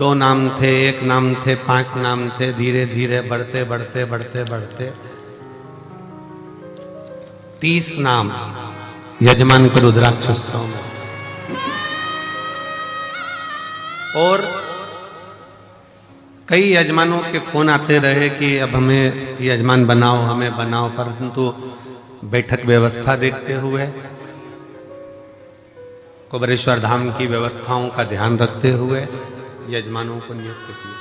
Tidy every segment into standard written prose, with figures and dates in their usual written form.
2 नाम थे, 1 नाम थे, 5 नाम थे, धीरे धीरे बढ़ते बढ़ते बढ़ते बढ़ते 30 नाम यजमान के रुद्राक्ष उत्सव में। और कई यजमानों के फोन आते रहे कि अब हमें यजमान बनाओ, हमें बनाओ, परंतु बैठक व्यवस्था देखते हुए, कुबेरेश्वर धाम की व्यवस्थाओं का ध्यान रखते हुए यजमानों को नियुक्त किया।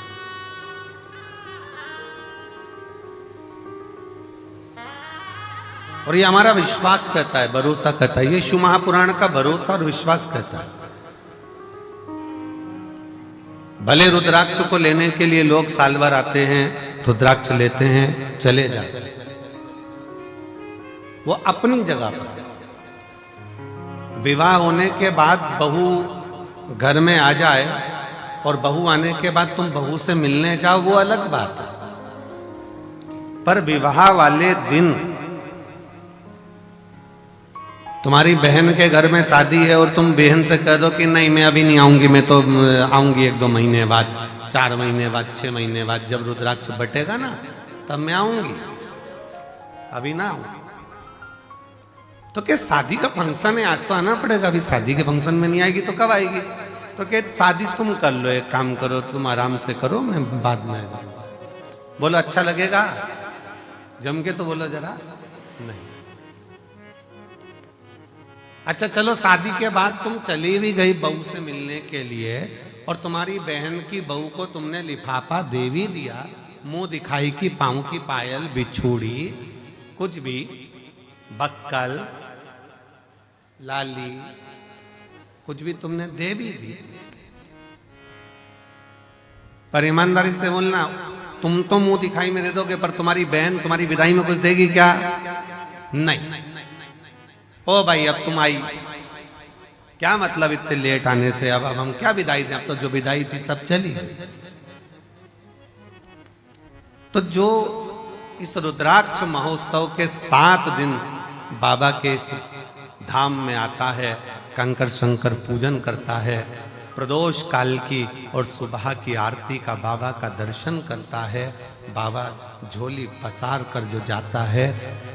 और ये हमारा विश्वास कहता है, भरोसा कहता है, ये शिव महापुराण का भरोसा और विश्वास कहता है। भले रुद्राक्ष को लेने के लिए लोग साल भर आते हैं, रुद्राक्ष लेते हैं, चले जाते हैं, वो अपनी जगह पर। विवाह होने के बाद बहू घर में आ जाए और बहू आने के बाद तुम बहू से मिलने जाओ, वो अलग बात है। पर विवाह वाले दिन तुम्हारी बहन के घर में शादी है और तुम बहन से कह दो कि नहीं मैं अभी नहीं आऊंगी, मैं तो आऊंगी 1-2 महीने बाद, 4 महीने बाद, 6 महीने बाद, जब रुद्राक्ष बटेगा ना तब मैं आऊंगी, अभी ना आऊंगी। तो क्या शादी का फंक्शन है, आज तो आना पड़ेगा, अभी शादी के फंक्शन में नहीं आएगी तो कब आएगी? तो क्या शादी तुम कर लो, एक काम करो, तुम आराम से करो, मैं बाद में आऊंगा। बोलो अच्छा लगेगा? जम के तो बोलो जरा। नहीं। अच्छा चलो, शादी के बाद तुम चली भी गई बहू से मिलने के लिए और तुम्हारी बहन की बहू को तुमने लिफाफा दे भी दिया, मुंह दिखाई की पांव की पायल, बिछुड़ी, कुछ भी, बक्कल, लाली, कुछ भी तुमने दे भी दी, पर ईमानदारी से बोलना, तुम तो मुंह दिखाई में दे दोगे, पर तुम्हारी बहन तुम्हारी विदाई में कुछ देगी क्या? नहीं। ओ भाई अब तुम आई, क्या मतलब इतने लेट आने से? अब हम क्या विदाई दें? अब तो जो विदाई थी सब चली गई। तो जो इस रुद्राक्ष महोत्सव के 7 दिन बाबा के इस धाम में आता है, कंकर शंकर पूजन करता है, प्रदोष काल की और सुबह की आरती का बाबा का दर्शन करता है, बाबा झोली पसार कर जो जाता है,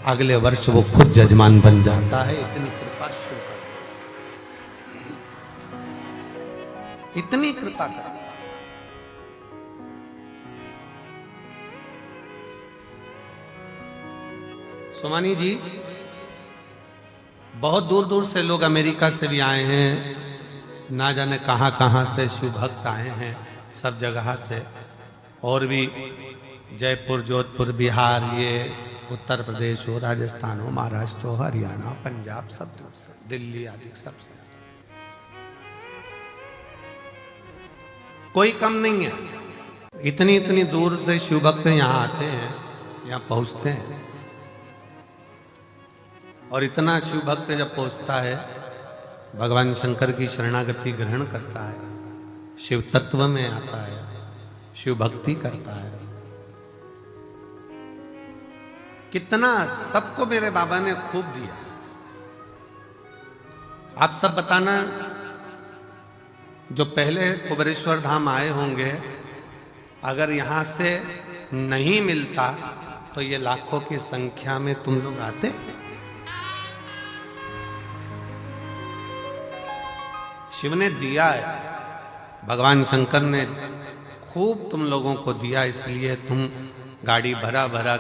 अगले वर्ष वो खुद जजमान बन जाता है। इतनी कृपा शिव कर, इतनी कृपा कर। सोमानी जी, बहुत दूर दूर से लोग अमेरिका से भी आए हैं, ना जाने कहां कहां से शिव भक्त आए हैं, सब जगह से, और भी जयपुर, जोधपुर, बिहार, ये उत्तर प्रदेश हो, राजस्थान हो, महाराष्ट्र हो, हरियाणा, पंजाब, सब दूर से, दिल्ली आदि सब से। कोई कम नहीं है, इतनी इतनी दूर से शिव भक्त यहाँ आते हैं, यहाँ पहुंचते हैं। और इतना शिव भक्त जब पहुंचता है, भगवान शंकर की शरणागति ग्रहण करता है, शिव तत्व में आता है, शिव भक्ति करता है, कितना सबको मेरे बाबा ने खूब दिया। आप सब बताना, जो पहले कुबेरेश्वर धाम आए होंगे, अगर यहां से नहीं मिलता तो ये लाखों की संख्या में तुम लोग आते। शिव ने दिया है, भगवान शंकर ने खूब तुम लोगों को दिया, इसलिए तुम गाड़ी भरा भरा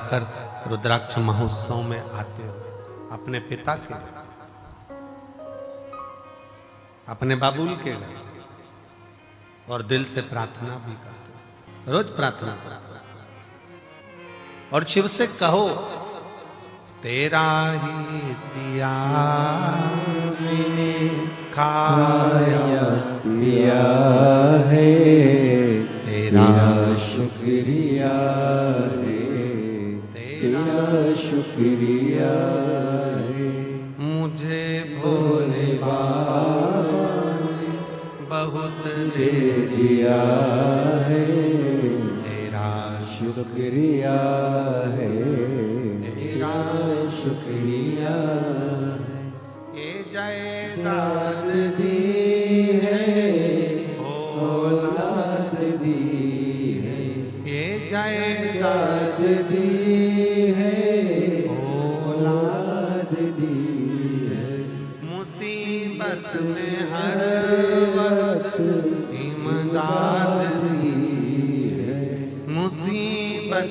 कर रुद्राक्ष महोत्सव में आते हो, अपने पिता के घर, अपने बाबुल के घर, और दिल से प्रार्थना भी करते हो, रोज प्रार्थना करते हो। और शिव से कहो, तेरा ही दिया मैंने खाया पिया है, तेरा शुक्रिया है, तेरा शुक्रिया है, मुझे भोले बाबा ने बहुत दे दिया है, तेरा शुक्रिया है, तेरा शुक्रिया है, ये जायदाद दी है भोला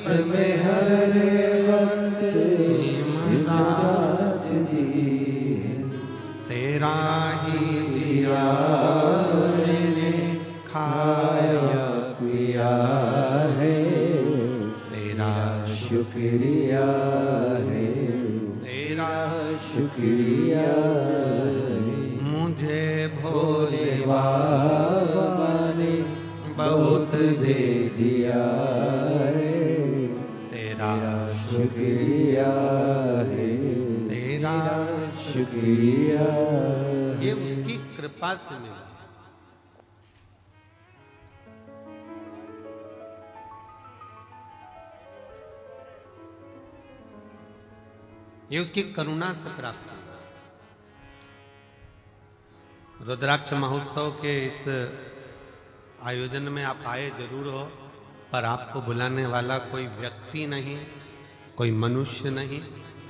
अंत में हर वक्त इमदाद दी है। तेरा ही दिया मैंने खाया पिया है, तेरा शुक्रिया है, तेरा शुक्रिया है। मुझे भोले बाबा ने बहुत दे दिया है, तेरा शुक्रिया है, तेरा शुक्रिया। ये उसकी कृपा से मिला। ये उसकी करुणा से प्राप्त हुआ। रुद्राक्ष महोत्सव के इस आयोजन में आप आए जरूर हो, पर आपको बुलाने वाला कोई व्यक्ति नहीं, कोई मनुष्य नहीं,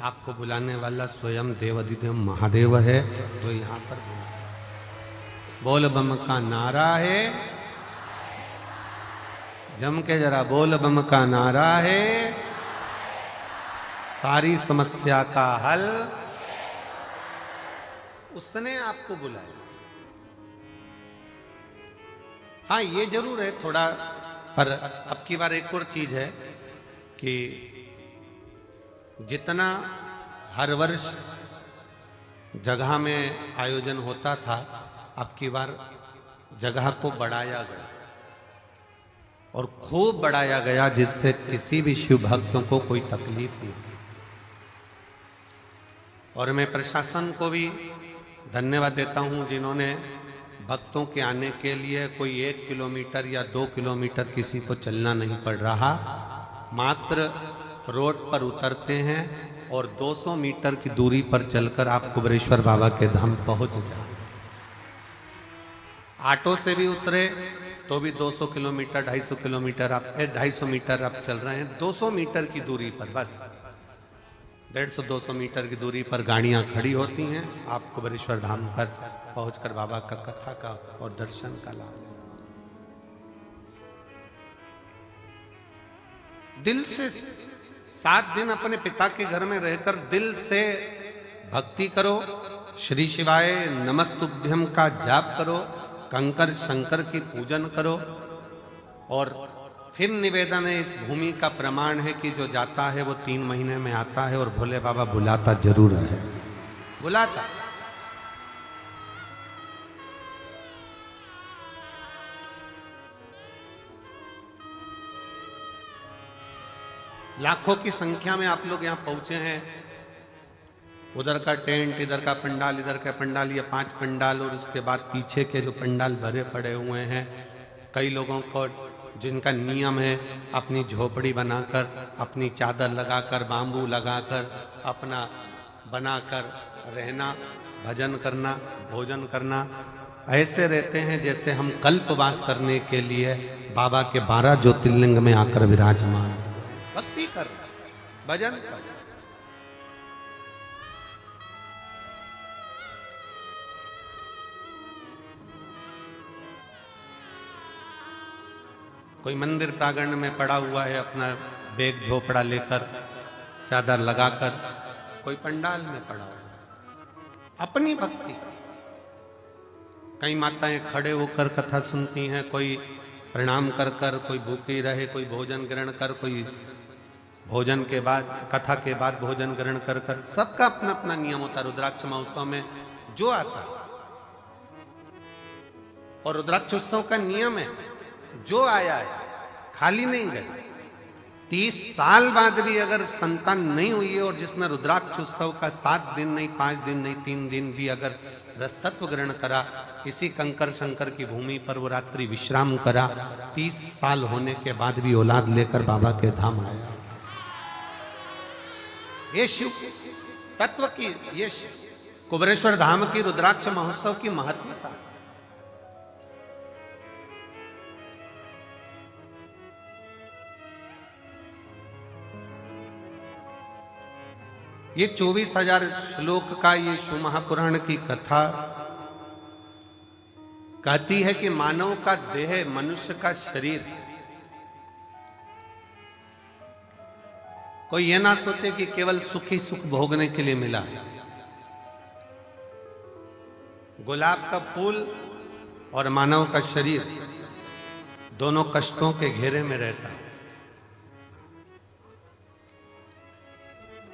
आपको बुलाने वाला स्वयं देवाधिदेव महादेव है, जो यहाँ पर बुलाया। बोल बम का नारा है, जम के जरा बोल बम का नारा है, सारी समस्या का हल उसने आपको बुलाया। हाँ ये जरूर है थोड़ा, पर अब की बार एक और चीज है कि जितना हर वर्ष जगह में आयोजन होता था, अब की बार जगह को बढ़ाया गया और खूब बढ़ाया गया, जिससे किसी भी शिव भक्तों को कोई तकलीफ नहीं। और मैं प्रशासन को भी धन्यवाद देता हूं, जिन्होंने भक्तों के आने के लिए कोई 1 किलोमीटर या 2 किलोमीटर किसी को चलना नहीं पड़ रहा, मात्र रोड पर उतरते हैं और 200 मीटर की दूरी पर चलकर आप कुबेरेश्वर बाबा के धाम पहुंच जाए। ऑटो से भी उतरे तो भी 200 किलोमीटर 250 किलोमीटर आप 250 मीटर आप चल रहे हैं, 200 मीटर की दूरी पर, बस 150-200 मीटर की दूरी पर गाड़ियां खड़ी होती हैं। आप कुबेरेश्वर धाम पर पहुंचकर बाबा का कथा का और दर्शन का लाभ लें। दिल से 7 दिन अपने पिता के घर में रहकर दिल से भक्ति करो, श्री शिवाय नमस्तुभ्यम का जाप करो, कंकर शंकर की पूजन करो। और फिर निवेदन है, इस भूमि का प्रमाण है कि जो जाता है वो 3 महीने में आता है, और भोले बाबा बुलाता जरूर है, बुलाता। लाखों की संख्या में आप लोग यहाँ पहुंचे हैं। उधर का टेंट, इधर का पंडाल, इधर का पंडाल, ये 5 पंडाल, और उसके बाद पीछे के जो पंडाल भरे पड़े हुए हैं। कई लोगों को जिनका नियम है अपनी झोपड़ी बनाकर, अपनी चादर लगाकर, बांबू लगाकर, अपना बनाकर रहना, भजन करना, भोजन करना, ऐसे रहते हैं जैसे हम कल्पवास करने के लिए बाबा के 12 ज्योतिर्लिंग में आकर विराजमान, भक्ति कर, भजन कर। कोई मंदिर प्रांगण में पड़ा हुआ है अपना बैग झोपड़ा लेकर, चादर लगाकर, कोई पंडाल में पड़ा हुआ है अपनी भक्ति। कई माताएं खड़े होकर कथा सुनती हैं, कोई प्रणाम कर कर, कोई भूखी रहे, कोई भोजन ग्रहण कर, कोई भोजन के बाद, कथा के बाद भोजन ग्रहण कर कर, सबका अपना अपना नियम होता है। रुद्राक्ष महोत्सव में जो आता है, और रुद्राक्ष उत्सव का नियम है, जो आया है खाली नहीं गए। 30 साल बाद भी अगर संतान नहीं हुई है और जिसने रुद्राक्ष उत्सव का 7 दिन नहीं, 5 दिन नहीं, 3 दिन भी अगर रसतत्व ग्रहण करा, इसी कंकर शंकर की भूमि पर वो रात्रि विश्राम करा, 30 साल होने के बाद भी औलाद लेकर बाबा के धाम आया। ये शिव तत्व की, ये कुबेरेश्वर धाम की रुद्राक्ष महोत्सव की महत्वता। ये 24,000 श्लोक का ये शिव महापुराण की कथा कहती है कि मानव का देह, मनुष्य का शरीर कोई ये ना सोचे कि केवल सुख ही सुख भोगने के लिए मिला है। गुलाब का फूल और मानव का शरीर दोनों कष्टों के घेरे में रहता है।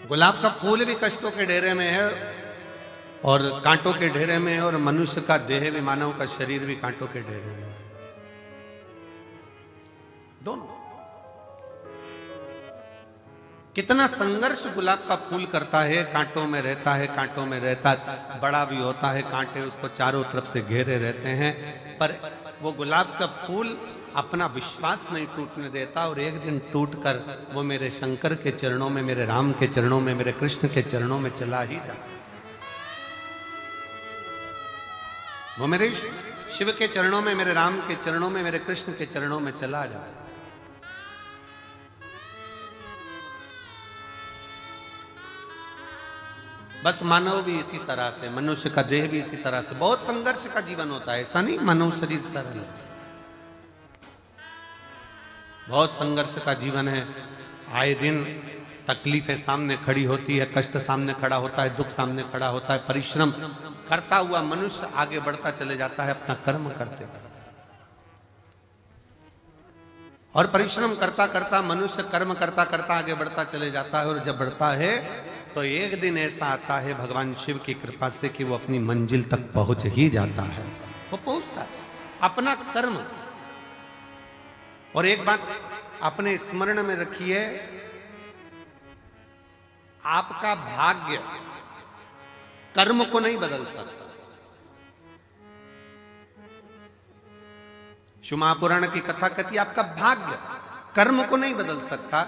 गुलाब का फूल भी कष्टों के घेरे में है और कांटों के ढेरे में है, और मनुष्य का देह भी, मानव का शरीर भी कांटों के ढेरे में है। दोनों। कितना संघर्ष गुलाब का फूल करता है, कांटों में रहता है, कांटों में रहता है, बड़ा भी होता है, कांटे उसको चारों तरफ से घेरे रहते हैं, पर वो गुलाब का फूल अपना विश्वास नहीं टूटने देता, और एक दिन टूटकर वो मेरे शंकर के चरणों में, मेरे राम के चरणों में, मेरे कृष्ण के चरणों में चला ही जाता। वो मेरे शिव के चरणों में, मेरे राम के चरणों में, मेरे कृष्ण के चरणों में चला जाए। बस मानव भी इसी तरह से, मनुष्य का देह भी इसी तरह से बहुत संघर्ष का जीवन होता है। ऐसा नहीं मानव शरीर सरल है, बहुत संघर्ष का जीवन है। आए दिन तकलीफें सामने खड़ी होती है, कष्ट सामने खड़ा होता है, दुख सामने खड़ा होता है। परिश्रम करता हुआ मनुष्य आगे बढ़ता चले जाता है अपना कर्म करते करते, और परिश्रम करता करता मनुष्य कर्म करता करता आगे बढ़ता चले जाता है। और जब बढ़ता है तो एक दिन ऐसा आता है भगवान शिव की कृपा से कि वो अपनी मंजिल तक पहुंच ही जाता है। वो पहुंचता है अपना कर्म। और एक बात अपने स्मरण में रखिए, आपका भाग्य कर्म को नहीं बदल सकता। शिव महापुराण की कथा कहती है आपका भाग्य कर्म को नहीं बदल सकता,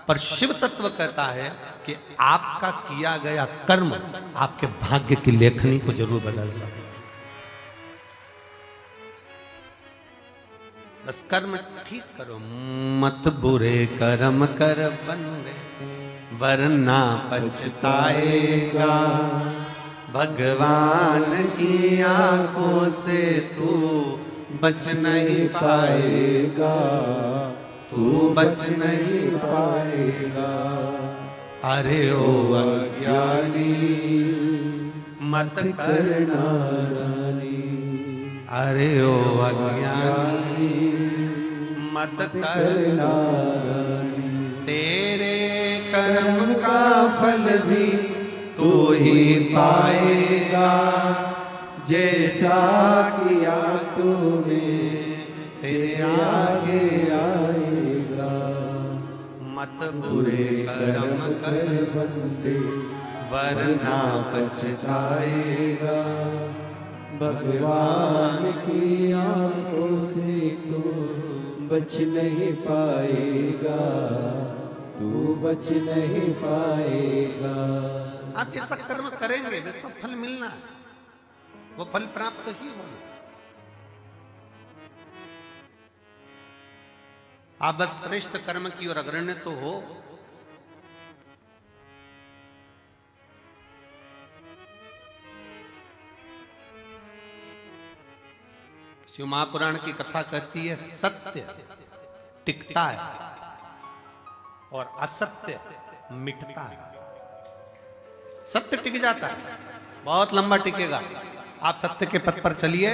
पर शिव तत्व कहता है कि आपका किया गया कर्म आपके भाग्य की लेखनी को जरूर बदल सकता। बस कर्म ठीक करो, मत बुरे कर्म कर बंदे, वरना पछताएगा। भगवान की आंखों से तू बच नहीं पाएगा, तू बच नहीं पाएगा। अरे ओ अज्ञानी मत करना नादानी, अरे ओ अज्ञानी मत करना नादानी। तेरे कर्म का फल भी तू ही पाएगा, जैसा किया तूने तेरे आगे आएगा। मत बुरे कर्म कर बंदे, वरना पछताएगा। भगवान की आंखों से तू बच नहीं पाएगा, तू बच नहीं पाएगा। आप जैसा कर्म करेंगे वैसा फल मिलना है, वो फल प्राप्त ही होगा। आप बस श्रेष्ठ कर्म की ओर अग्रण्य तो हो। शिव महापुराण की कथा कहती है सत्य टिकता है और असत्य मिटता है। सत्य टिक जाता है, बहुत लंबा टिकेगा। आप सत्य के पथ पर चलिए,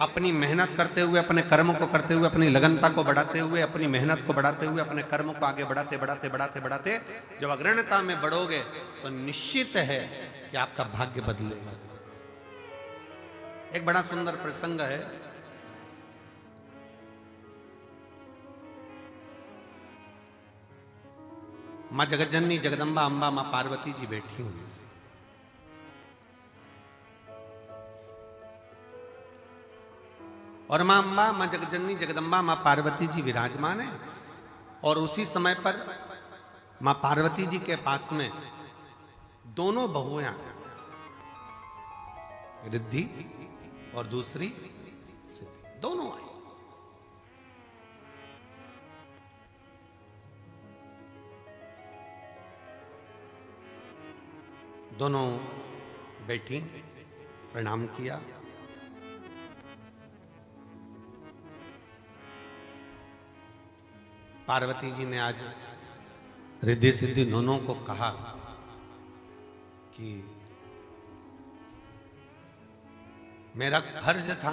अपनी मेहनत करते हुए, अपने कर्म को करते हुए, अपनी लगनता को बढ़ाते हुए, अपनी मेहनत को बढ़ाते हुए, अपने कर्म को आगे बढ़ाते बढ़ाते बढ़ाते बढ़ाते जब अग्रण्यता में बढ़ोगे तो निश्चित है कि आपका भाग्य बदलेगा। एक बड़ा सुंदर प्रसंग है। मां जगज्जननी जगदम्बा अंबा मां पार्वती जी बैठी हुई, और मां अंबा, मां जगज्जननी जगदम्बा मां पार्वती जी विराजमान है। और उसी समय पर मां पार्वती जी के पास में दोनों बहुएं, रिद्धि और दूसरी सिद्धि, दोनों आई। दोनों बैठी, प्रणाम किया। पार्वती जी ने आज रिद्धि सिद्धि दोनों को कहा कि मेरा फर्ज था,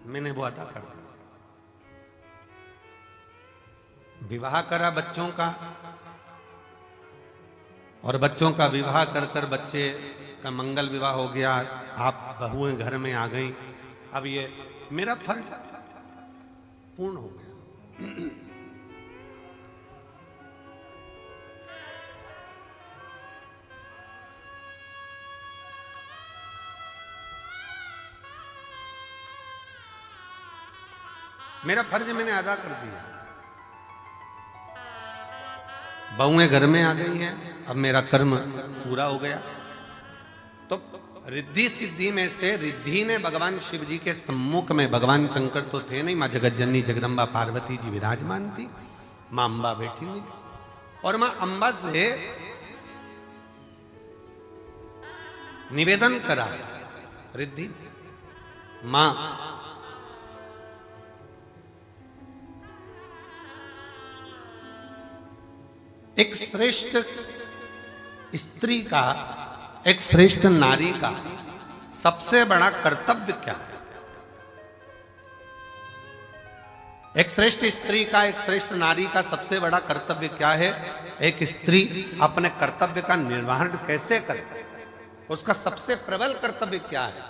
मैंने वो अदा कर दिया। विवाह करा बच्चों का, और बच्चों का विवाह कर कर बच्चे का मंगल विवाह हो गया, आप बहुएं घर में आ गई। अब ये मेरा फर्ज पूर्ण हो गया। मेरा फर्ज मैंने अदा कर दिया। बहुएं घर में आ गई हैं, अब मेरा कर्म पूरा हो गया। तो रिद्धि सिद्धि में से रिद्धि ने भगवान शिव जी के सम्मुख में, भगवान शंकर तो थे नहीं, मां जगत जननी जगदम्बा पार्वती जी विराजमान थी, मां अंबा बैठी हुई थी, और मां अंबा से निवेदन करा रिद्धि, मां एक श्रेष्ठ स्त्री का, एक श्रेष्ठ नारी का सबसे बड़ा कर्तव्य क्या है? एक श्रेष्ठ स्त्री का, एक श्रेष्ठ नारी का सबसे बड़ा कर्तव्य क्या है? एक स्त्री अपने कर्तव्य का निर्वहन कैसे करे, उसका सबसे प्रबल कर्तव्य क्या है?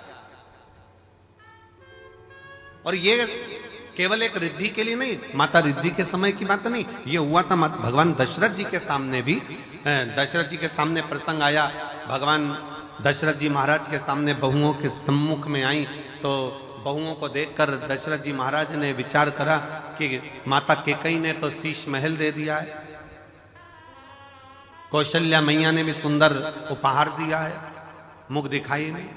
और ये केवल एक रिद्धि के लिए नहीं, माता रिद्धि के समय की बात नहीं, ये हुआ था भगवान दशरथ जी के सामने भी। दशरथ जी के सामने प्रसंग आया, भगवान दशरथ जी महाराज के सामने बहुओं के सम्मुख में आई, तो बहुओं को देखकर दशरथ जी महाराज ने विचार करा कि माता केकई ने तो शीश महल दे दिया है, कौशल्या मैया ने भी सुंदर उपहार दिया है, मुख दिखाई नहीं,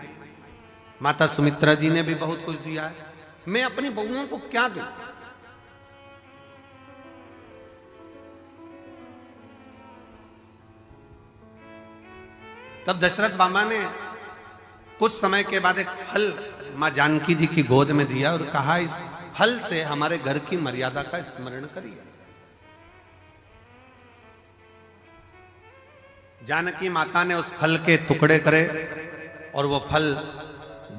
माता सुमित्रा जी ने भी बहुत कुछ दिया है, मैं अपनी बहुओं को क्या दूं? तब दशरथ बाबा ने कुछ समय के बाद एक फल मां जानकी जी की गोद में दिया और कहा, इस फल से हमारे घर की मर्यादा का स्मरण करिए। जानकी माता ने उस फल के टुकड़े करे और वो फल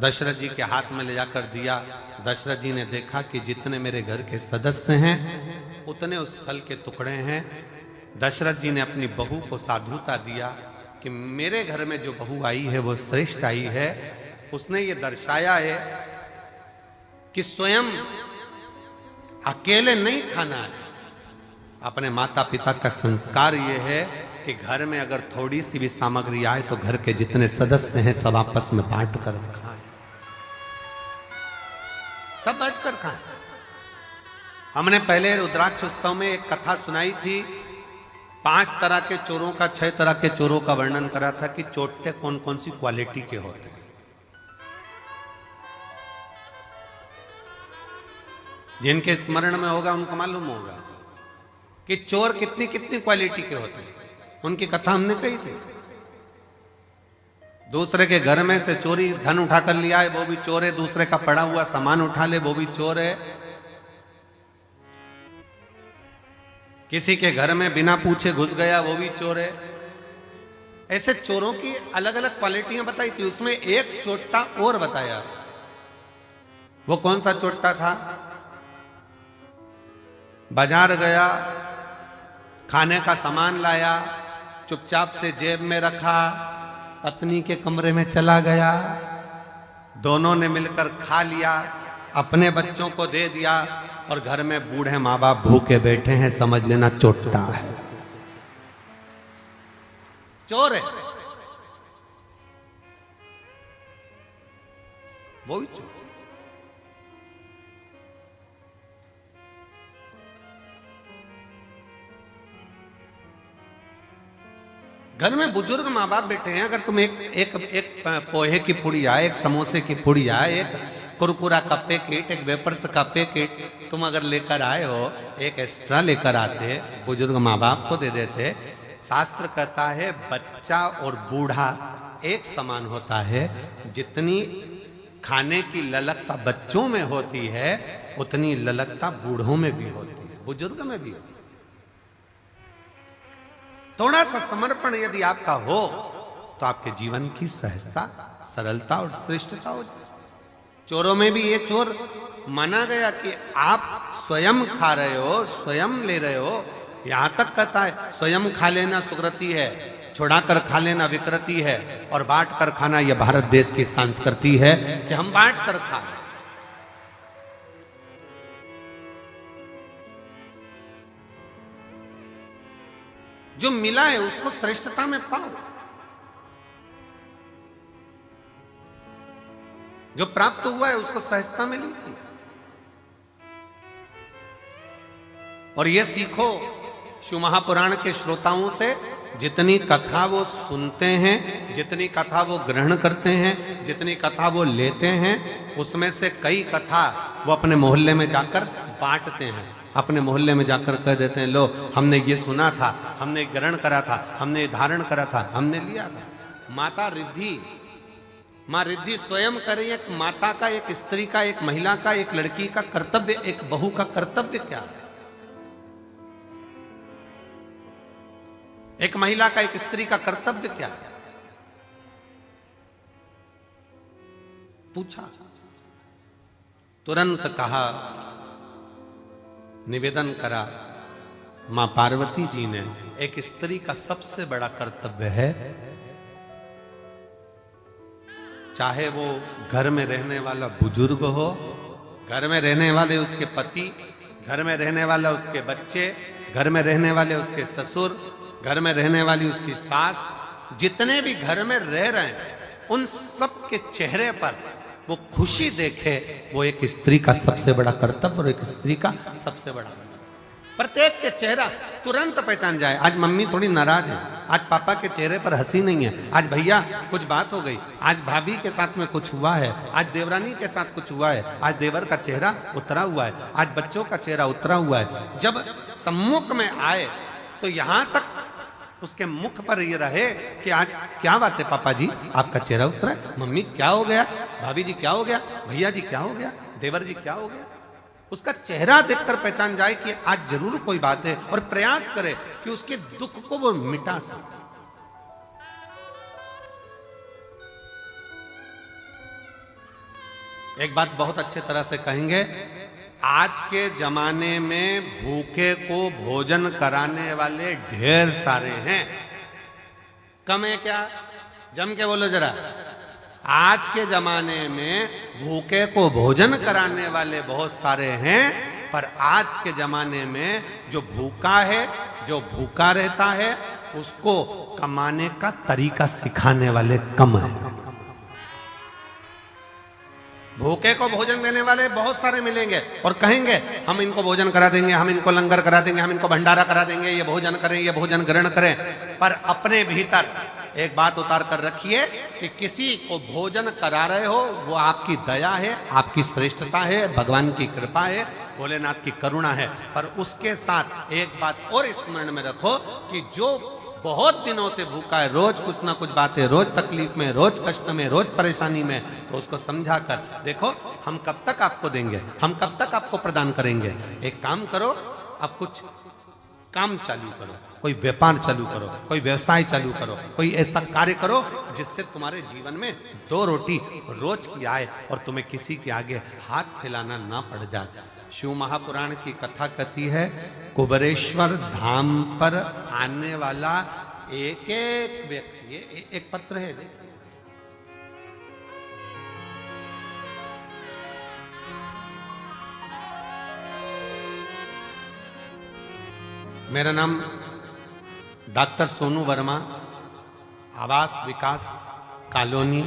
दशरथ जी के हाथ में ले जाकर दिया। दशरथ जी ने देखा कि जितने मेरे घर के सदस्य हैं उतने उस फल के टुकड़े हैं। दशरथ जी ने अपनी बहू को साधुता दिया कि मेरे घर में जो बहू आई है वो श्रेष्ठ आई है। उसने ये दर्शाया है कि स्वयं अकेले नहीं खाना है, अपने माता पिता का संस्कार ये है कि घर में अगर थोड़ी सी भी सामग्री आए तो घर के जितने सदस्य हैं सब आपस में बांट कर खाएं, सब बांट कर खाएं। हमने पहले रुद्राक्ष उत्सव में एक कथा सुनाई थी, 5 तरह के चोरों का, 6 तरह के चोरों का वर्णन करा था कि चोटे कौन कौन सी क्वालिटी के होते हैं। जिनके स्मरण में होगा उनको मालूम होगा कि चोर कितनी कितनी क्वालिटी के होते हैं, उनकी कथा हमने कही थी। दूसरे के घर में से चोरी धन उठा कर लिया है वो भी चोर है, दूसरे का पड़ा हुआ सामान उठा ले वो भी चोर है, किसी के घर में बिना पूछे घुस गया वो भी चोर है। ऐसे चोरों की अलग अलग क्वालिटियां बताई थी। उसमें एक चोट्टा और बताया, वो कौन सा चोट्टा था? बाजार गया, खाने का सामान लाया, चुपचाप से जेब में रखा, पत्नी के कमरे में चला गया, दोनों ने मिलकर खा लिया, अपने बच्चों को दे दिया और घर में बूढ़े माँ बाप भूखे बैठे हैं, समझ लेना चोट्टा है, चोर है, वो भी चोर। घर में बुजुर्ग माँ बाप बैठे हैं, अगर तुम एक पोहे की पुड़िया, एक समोसे की पुड़िया, एक कुरकुरा का पैकेट, एक वेपर्स का पैकेट तुम अगर लेकर आए हो, एक एक्स्ट्रा लेकर आते, बुजुर्ग माँ बाप को दे देते। शास्त्र कहता है बच्चा और बूढ़ा एक समान होता है, जितनी खाने की ललकता बच्चों में होती है उतनी ललकता बूढ़ों में भी होती है, बुजुर्ग में भी होती है। थोड़ा सा समर्पण यदि आपका हो तो आपके जीवन की सहजता, सरलता और श्रेष्ठता हो जाए। चोरों में भी ये चोर माना गया कि आप स्वयं खा रहे हो, स्वयं ले रहे हो। यहां तक कहता है स्वयं खा लेना सुकृति है, छुड़ा कर खा लेना विकृति है, और बांट कर खाना यह भारत देश की संस्कृति है कि हम बांट कर खा रहे। जो मिला है उसको श्रेष्ठता में पाओ, जो प्राप्त हुआ है उसको सहजता में लीजिए, और यह सीखो शिव महापुराण के श्रोताओं से। जितनी कथा वो सुनते हैं, जितनी कथा वो ग्रहण करते हैं, जितनी कथा वो लेते हैं, उसमें से कई कथा वो अपने मोहल्ले में जाकर बांटते हैं। अपने मोहल्ले में जाकर कह देते हैं, लो हमने ये सुना था, हमने ग्रहण करा था, हमने धारण करा था, हमने लिया था। माता रिद्धि, माँ रिद्धि स्वयं करें। एक माता का, एक स्त्री का, एक महिला का, एक लड़की का कर्तव्य, एक बहू का कर्तव्य क्या है? एक महिला का, एक स्त्री का कर्तव्य क्या है? पूछा, तुरंत कहा, निवेदन करा मां पार्वती जी ने, एक स्त्री का सबसे बड़ा कर्तव्य है, चाहे वो घर में रहने वाला बुजुर्ग हो, घर में रहने वाले उसके पति, घर में रहने वाला उसके बच्चे, घर में रहने वाले उसके ससुर, घर में रहने वाली उसकी सास, जितने भी घर में रह रहे हैं उन सब के चेहरे पर वो खुशी देखे, वो एक स्त्री का सबसे बड़ा कर्तव्य और एक स्त्री का सबसे बड़ा। प्रत्येक के चेहरा तुरंत पहचान जाए। आज मम्मी थोड़ी नाराज है, आज पापा के चेहरे पर हंसी नहीं है, आज भैया कुछ बात हो गई, आज भाभी के साथ में कुछ हुआ है, आज देवरानी के साथ कुछ हुआ है, आज देवर का चेहरा उतरा हुआ है, आज बच्चों का चेहरा उतरा हुआ है। जब सम्मुख में आए तो यहां तक उसके मुख पर ये रहे कि आज क्या बात है पापा जी, आपका चेहरा उतरा है, मम्मी क्या हो गया, भाभी जी क्या हो गया, भैया जी क्या हो गया, देवर जी क्या हो गया। उसका चेहरा देखकर पहचान जाए कि आज जरूर कोई बात है, और प्रयास करे कि उसके दुख को वो मिटा सके। एक बात बहुत अच्छे तरह से कहेंगे, आज के जमाने में भूखे को भोजन कराने वाले ढेर सारे हैं, कम है क्या? जम के बोलो जरा। आज के जमाने में भूखे को भोजन कराने वाले बहुत सारे हैं, पर आज के जमाने में जो भूखा है, जो भूखा रहता है, उसको कमाने का तरीका सिखाने वाले कम है। भूखे को भोजन देने वाले बहुत सारे मिलेंगे और कहेंगे हम इनको भोजन करा देंगे, हम इनको लंगर करा देंगे, हम इनको भंडारा करा देंगे, ये भोजन करें, ये भोजन ग्रहण करें। पर अपने भीतर एक बात उतार कर रखिए कि किसी को भोजन करा रहे हो वो आपकी दया है, आपकी श्रेष्ठता है, भगवान की कृपा है, भोलेनाथ की करुणा है। पर उसके साथ एक बात और स्मरण में रखो कि जो बहुत दिनों से भूखा है, रोज कुछ ना कुछ बातें, रोज तकलीफ में, रोज कष्ट में, रोज परेशानी में, तो उसको समझा कर देखो हम कब तक आपको देंगे, हम कब तक आपको प्रदान करेंगे। एक काम करो, अब कुछ काम चालू करो, कोई व्यापार चालू करो, कोई व्यवसाय चालू करो, कोई ऐसा कार्य करो जिससे तुम्हारे जीवन में 2 रोटी रोज की आए और तुम्हें किसी के आगे हाथ फैलाना ना पड़ जाए। शिव महापुराण की कथा कहती है, कुबरेश्वर धाम पर आने वाला एक एक व्यक्ति, ये एक पत्र है देखिए, मेरा नाम डॉक्टर सोनू वर्मा, आवास विकास कॉलोनी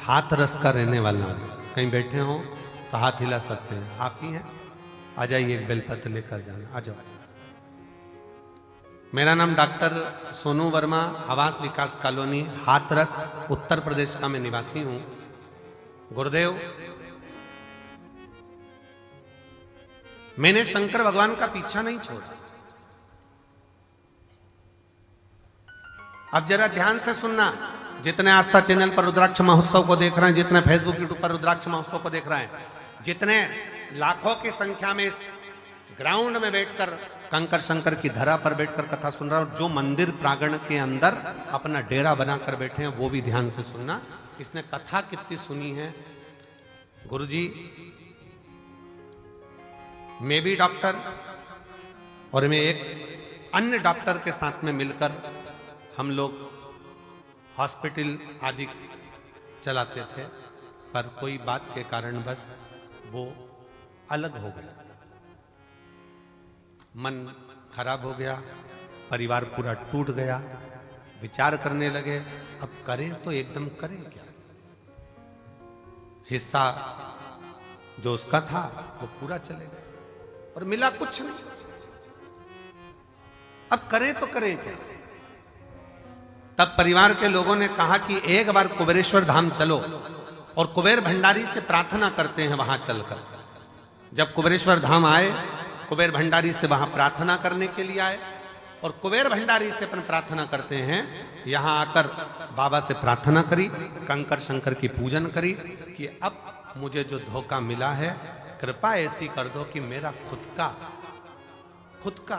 हाथरस का रहने वाला हूं। कहीं बैठे हो तो हाथ हिला सकते हैं, आप ही हैं, आ जाइए, एक बेलपत्र लेकर जाना, आ जाओ। मेरा नाम डॉक्टर सोनू वर्मा, आवास विकास कॉलोनी हाथरस उत्तर प्रदेश का मैं निवासी हूं। गुरुदेव, मैंने शंकर भगवान का पीछा नहीं छोड़ा। अब जरा ध्यान से सुनना, जितने आस्था चैनल पर रुद्राक्ष महोत्सव को देख रहे हैं, जितने फेसबुक यूट्यूब पर रुद्राक्ष महोत्सव को देख रहे हैं, जितने लाखों की संख्या में इस ग्राउंड में बैठकर कंकर शंकर की धरा पर बैठकर कथा सुन रहा है, और जो मंदिर प्रांगण के अंदर अपना डेरा बनाकर बैठे हैं वो भी ध्यान से सुनना। इसने कथा कितनी सुनी है। गुरुजी, मैं भी डॉक्टर और मैं एक अन्य डॉक्टर के साथ में मिलकर हम लोग हॉस्पिटल आदि चलाते थे, पर कोई बात के कारण बस वो अलग हो गया, मन खराब हो गया, परिवार पूरा टूट गया। विचार करने लगे अब करें तो एकदम करें क्या। हिस्सा जो उसका था वो पूरा चले गया और मिला कुछ नहीं। अब करें तो करें क्या। तब परिवार के लोगों ने कहा कि एक बार कुबेरेश्वर धाम चलो और कुबेर भंडारी से प्रार्थना करते हैं वहां चलकर। जब कुबेरेश्वर धाम आए, कुबेर भंडारी से वहां प्रार्थना करने के लिए आए और कुबेर भंडारी से अपन प्रार्थना करते हैं। यहां आकर बाबा से प्रार्थना करी, कंकर शंकर की पूजन करी कि अब मुझे जो धोखा मिला है कृपा ऐसी कर दो कि मेरा खुद का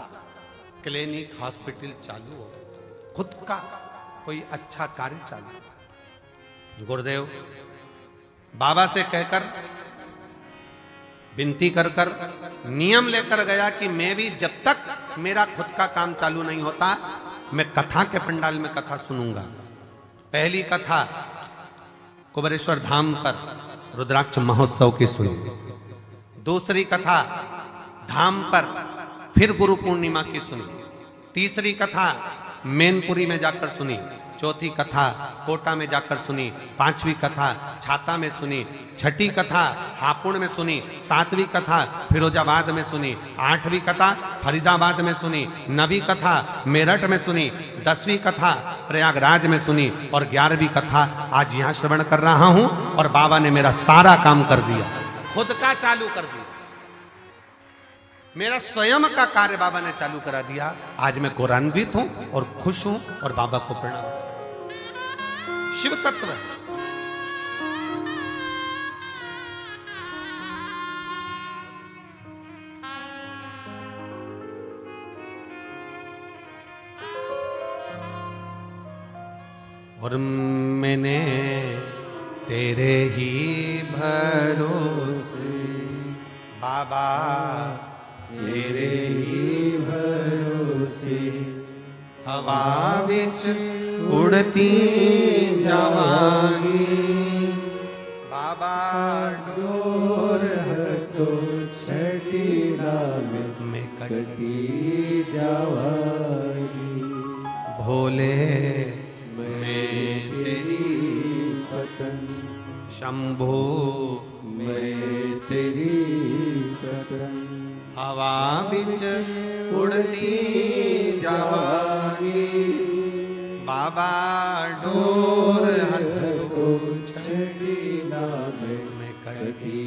क्लिनिक हॉस्पिटल चालू हो, खुद का कोई अच्छा कार्य चालू। गुरुदेव बाबा से कहकर विनती कर नियम लेकर गया कि मैं भी जब तक मेरा खुद का काम चालू नहीं होता मैं कथा के पंडाल में कथा सुनूंगा। पहली कथा कुबेरेश्वर धाम पर रुद्राक्ष महोत्सव की सुनी। दूसरी कथा धाम पर फिर गुरु पूर्णिमा की सुनी। तीसरी कथा मैनपुरी में जाकर सुनी। चौथी कथा कोटा में जाकर सुनी। पांचवी कथा छाता में सुनी। छठी कथा हापुड़ में सुनी। सातवीं कथा फिरोजाबाद में सुनी। आठवीं कथा फरीदाबाद में सुनी। नवीं कथा मेरठ में सुनी। 10वीं कथा प्रयागराज में सुनी और 11वीं कथा आज यहां श्रवण कर रहा हूं। और बाबा ने मेरा सारा काम कर दिया, खुद का चालू कर दिया, मेरा स्वयं का कार्य बाबा ने चालू करा दिया। आज मैं गौरवान्वित हूं और खुश हूं और बाबा को प्रणाम। शिव तत्व और मैंने तेरे ही भरोसे बाबा तेरे ही भरोसे हवा बिच उड़ती जावांगी बाबा डोर तो छठी में कटी जावांगी। भोले मैं तेरी पतंग शंभो मैं तेरी पतंग हवा बिच उड़ती जावांगी बाबा डोर तो छठी में कटी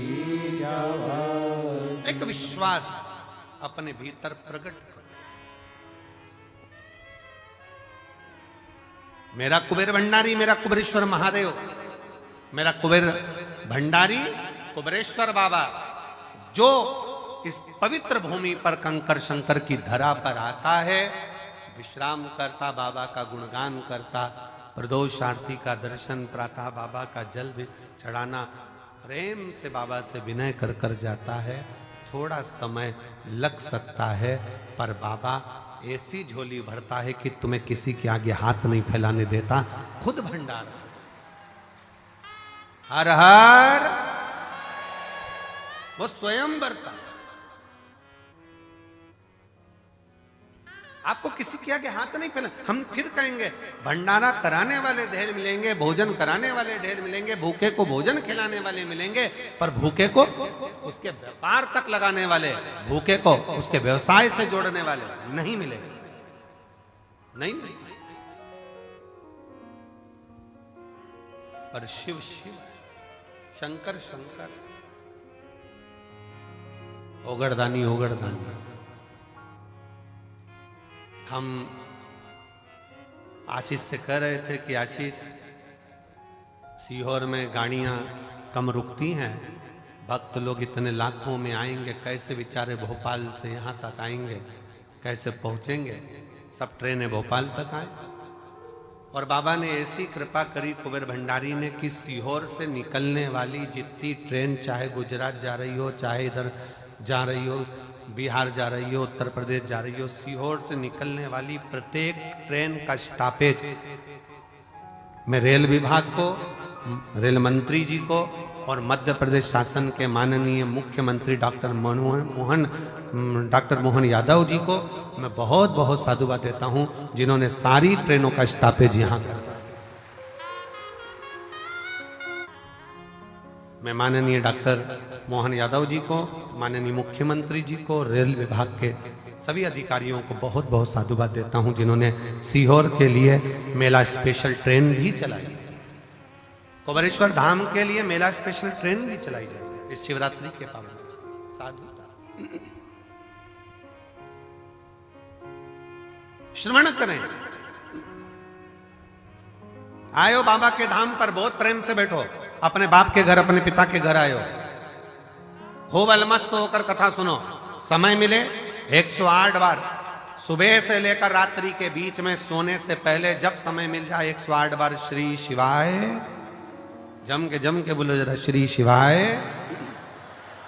जावांगी। एक विश्वास अपने भीतर प्रकट करो। मेरा कुबेर भंडारी, मेरा कुबेरेश्वर महादेव, मेरा कुबेर भंडारी कुबेरेश्वर बाबा जो इस पवित्र भूमि पर कंकर शंकर की धरा पर आता है, विश्राम करता, बाबा का गुणगान करता, प्रदोष आरती का दर्शन, प्रातः बाबा का जल भी चढ़ाना, प्रेम से बाबा से विनय कर कर जाता है। थोड़ा समय लग सकता है पर बाबा ऐसी झोली भरता है कि तुम्हें किसी के आगे हाथ नहीं फैलाने देता। खुद भंडार। हर हर वो स्वयं बरता। आपको किसी के आगे हाथ नहीं फैला। हम फिर कहेंगे भंडारा कराने वाले ढेर मिलेंगे, भोजन कराने वाले ढेर मिलेंगे, भूखे को भोजन खिलाने वाले मिलेंगे, पर भूखे को उसके व्यापार तक लगाने वाले, भूखे को उसके व्यवसाय से जोड़ने वाले नहीं मिलेंगे। नहीं मिलेंगे। पर शिव शिव, शंकर शंकर, ओगड़दानी ओगड़दानी। हम आशीष से कह रहे थे कि आशीष, सीहोर में गाड़ियां कम रुकती हैं, भक्त लोग इतने लाखों में आएंगे, कैसे बेचारे भोपाल से यहाँ तक आएंगे, कैसे पहुंचेंगे? सब ट्रेनें भोपाल तक आए। और बाबा ने ऐसी कृपा करी कुबेर भंडारी ने कि सीहोर से निकलने वाली जितनी ट्रेन, चाहे गुजरात जा रही हो, चाहे इधर जा रही हो, बिहार जा रही हो, उत्तर प्रदेश जा रही हो, सीहोर से निकलने वाली प्रत्येक ट्रेन का स्टॉपेज मैं रेल विभाग को, रेल मंत्री जी को और मध्य प्रदेश शासन के माननीय मुख्यमंत्री डॉक्टर मोहन यादव जी को मैं बहुत बहुत साधुवाद देता हूं, जिन्होंने सारी ट्रेनों का स्टॉपेज यहां कर दिया। मैं माननीय डॉक्टर मोहन यादव जी को, माननीय मुख्यमंत्री जी को, रेल विभाग के सभी अधिकारियों को बहुत बहुत साधुवाद देता हूं, जिन्होंने सीहोर के लिए मेला स्पेशल ट्रेन भी चलाई। कुबेरेश्वर धाम के लिए मेला स्पेशल ट्रेन भी चलाई जाए इस शिवरात्रि के पावन। साधु श्रवण करें। आयो बाबा के धाम पर, बहुत प्रेम से बैठो। अपने बाप के घर, अपने पिता के घर आयो, खूब अलमस्त होकर कथा सुनो। समय मिले 108 बार, सुबह से लेकर रात्रि के बीच में सोने से पहले जब समय मिल जाए 108 बार श्री शिवाय, जम के बोलो जरा, श्री शिवाय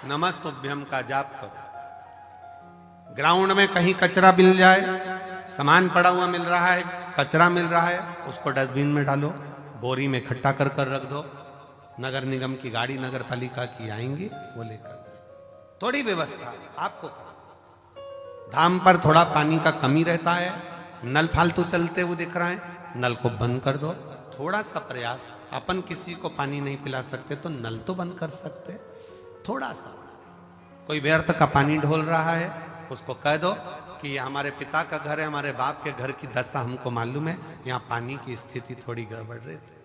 नमस्तुभ्यम का जाप करो। ग्राउंड में कहीं कचरा मिल जाए, सामान पड़ा हुआ मिल रहा है, कचरा मिल रहा है, उसको डस्टबिन में डालो, बोरी में इकट्ठा कर कर रख दो। नगर निगम की गाड़ी, नगर पालिका की आएंगी, वो लेकर। थोड़ी व्यवस्था आपको। धाम पर थोड़ा पानी का कमी रहता है, नल फालतू चलते हुए दिख रहा है, नल को बंद कर दो। थोड़ा सा प्रयास, अपन किसी को पानी नहीं पिला सकते तो नल तो बंद कर सकते। थोड़ा सा, कोई व्यर्थ का पानी ढोल रहा है, उसको कह दो कि ये हमारे पिता का घर है, हमारे बाप के घर की दशा हमको मालूम है, यहाँ पानी की स्थिति थोड़ी गड़बड़ रहती।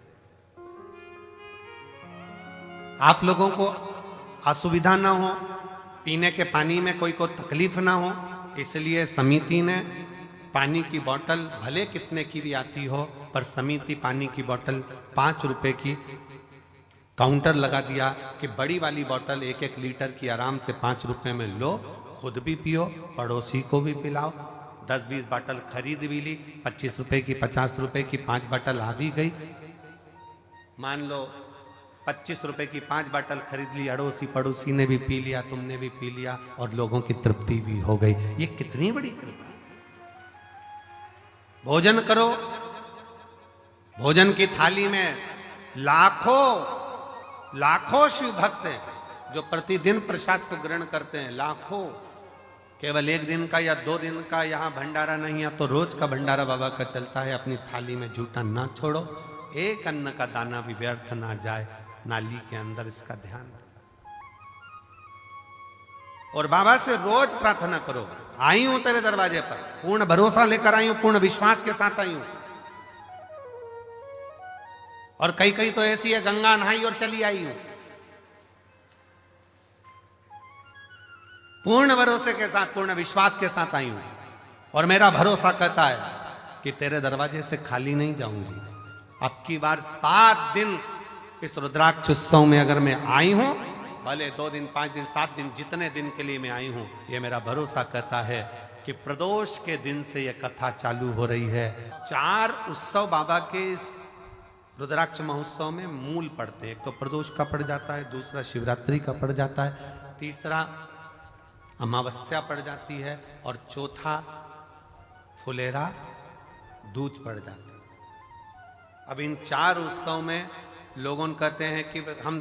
आप लोगों को असुविधा ना हो, पीने के पानी में कोई को तकलीफ ना हो, इसलिए समिति ने पानी की बोतल भले कितने की भी आती हो, पर समिति पानी की बोतल 5 रुपए की काउंटर लगा दिया कि बड़ी वाली बोतल 1-1 लीटर की आराम से 5 रुपए में लो, खुद भी पियो, पड़ोसी को भी पिलाओ। 10-20 बोतल खरीद भी ली, 25 रुपए की, 50 रुपए की 5 बोतल आ भी गई। मान लो 25 रुपए की 5 बोतल खरीद ली, अड़ोसी पड़ोसी ने भी पी लिया, तुमने भी पी लिया और लोगों की तृप्ति भी हो गई। ये कितनी बड़ी कृपा। भोजन करो, भोजन की थाली में लाखों शिव भक्त हैं जो प्रतिदिन प्रसाद को ग्रहण करते हैं, लाखों। केवल 1 दिन का या 2 दिन का यहाँ भंडारा नहीं है, तो रोज का भंडारा बाबा का चलता है। अपनी थाली में झूठा ना छोड़ो, एक अन्न का दाना भी व्यर्थ ना जाए नाली के अंदर, इसका ध्यान। और बाबा से रोज प्रार्थना करो, आई हूं तेरे दरवाजे पर, पूर्ण भरोसा लेकर आई हूं, पूर्ण विश्वास के साथ आई हूं। और कई तो ऐसी है, गंगा नहाई और चली आई हूं। पूर्ण भरोसे के साथ, पूर्ण विश्वास के साथ आई हूं। और मेरा भरोसा कहता है कि तेरे दरवाजे से खाली नहीं जाऊंगी। अब की बार 7 दिन इस रुद्राक्ष उत्सव में अगर मैं आई हूं, भले 2 दिन, 5 दिन, 7 दिन, जितने दिन के लिए मैं आई हूं, ये मेरा भरोसा कहता है कि प्रदोष के दिन से यह कथा चालू हो रही है। 4 उत्सव बाबा के इस रुद्राक्ष महोत्सव में मूल पड़ते हैं। एक तो प्रदोष का पड़ जाता है, दूसरा शिवरात्रि का पड़ जाता है, तीसरा अमावस्या पड़ जाती है, और चौथा फुलेरा दूज पड़ जाता है। अब इन 4 उत्सव में लोगों कहते हैं कि हम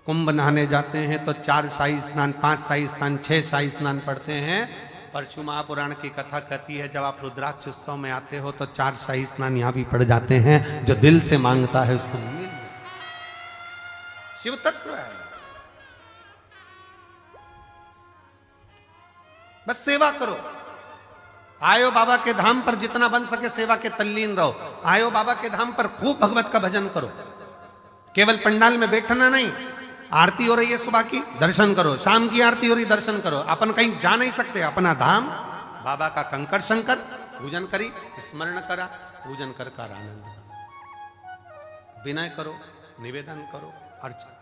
कुंभ नहाने जाते हैं तो 4 शाही स्नान, 5 शाही स्नान, 6 शाही स्नान पढ़ते हैं। परशु महापुराण की कथा कहती है जब आप रुद्राक्ष उत्सव में आते हो तो 4 शाही स्नान यहां भी पड़ जाते हैं। जो दिल से मांगता है उसको मिल, शिव तत्व है। बस सेवा करो, आयो बाबा के धाम पर जितना बन सके सेवा के तल्लीन रहो। आयो बाबा के धाम पर खूब भगवत का भजन करो। केवल पंडाल में बैठना नहीं, आरती हो रही है सुबह की, दर्शन करो। शाम की आरती हो रही, दर्शन करो। अपन कहीं जा नहीं सकते, अपना धाम बाबा का कंकर शंकर पूजन करी, स्मरण करा, पूजन कर आनंद विनय करो, निवेदन करो, अर्चना करो।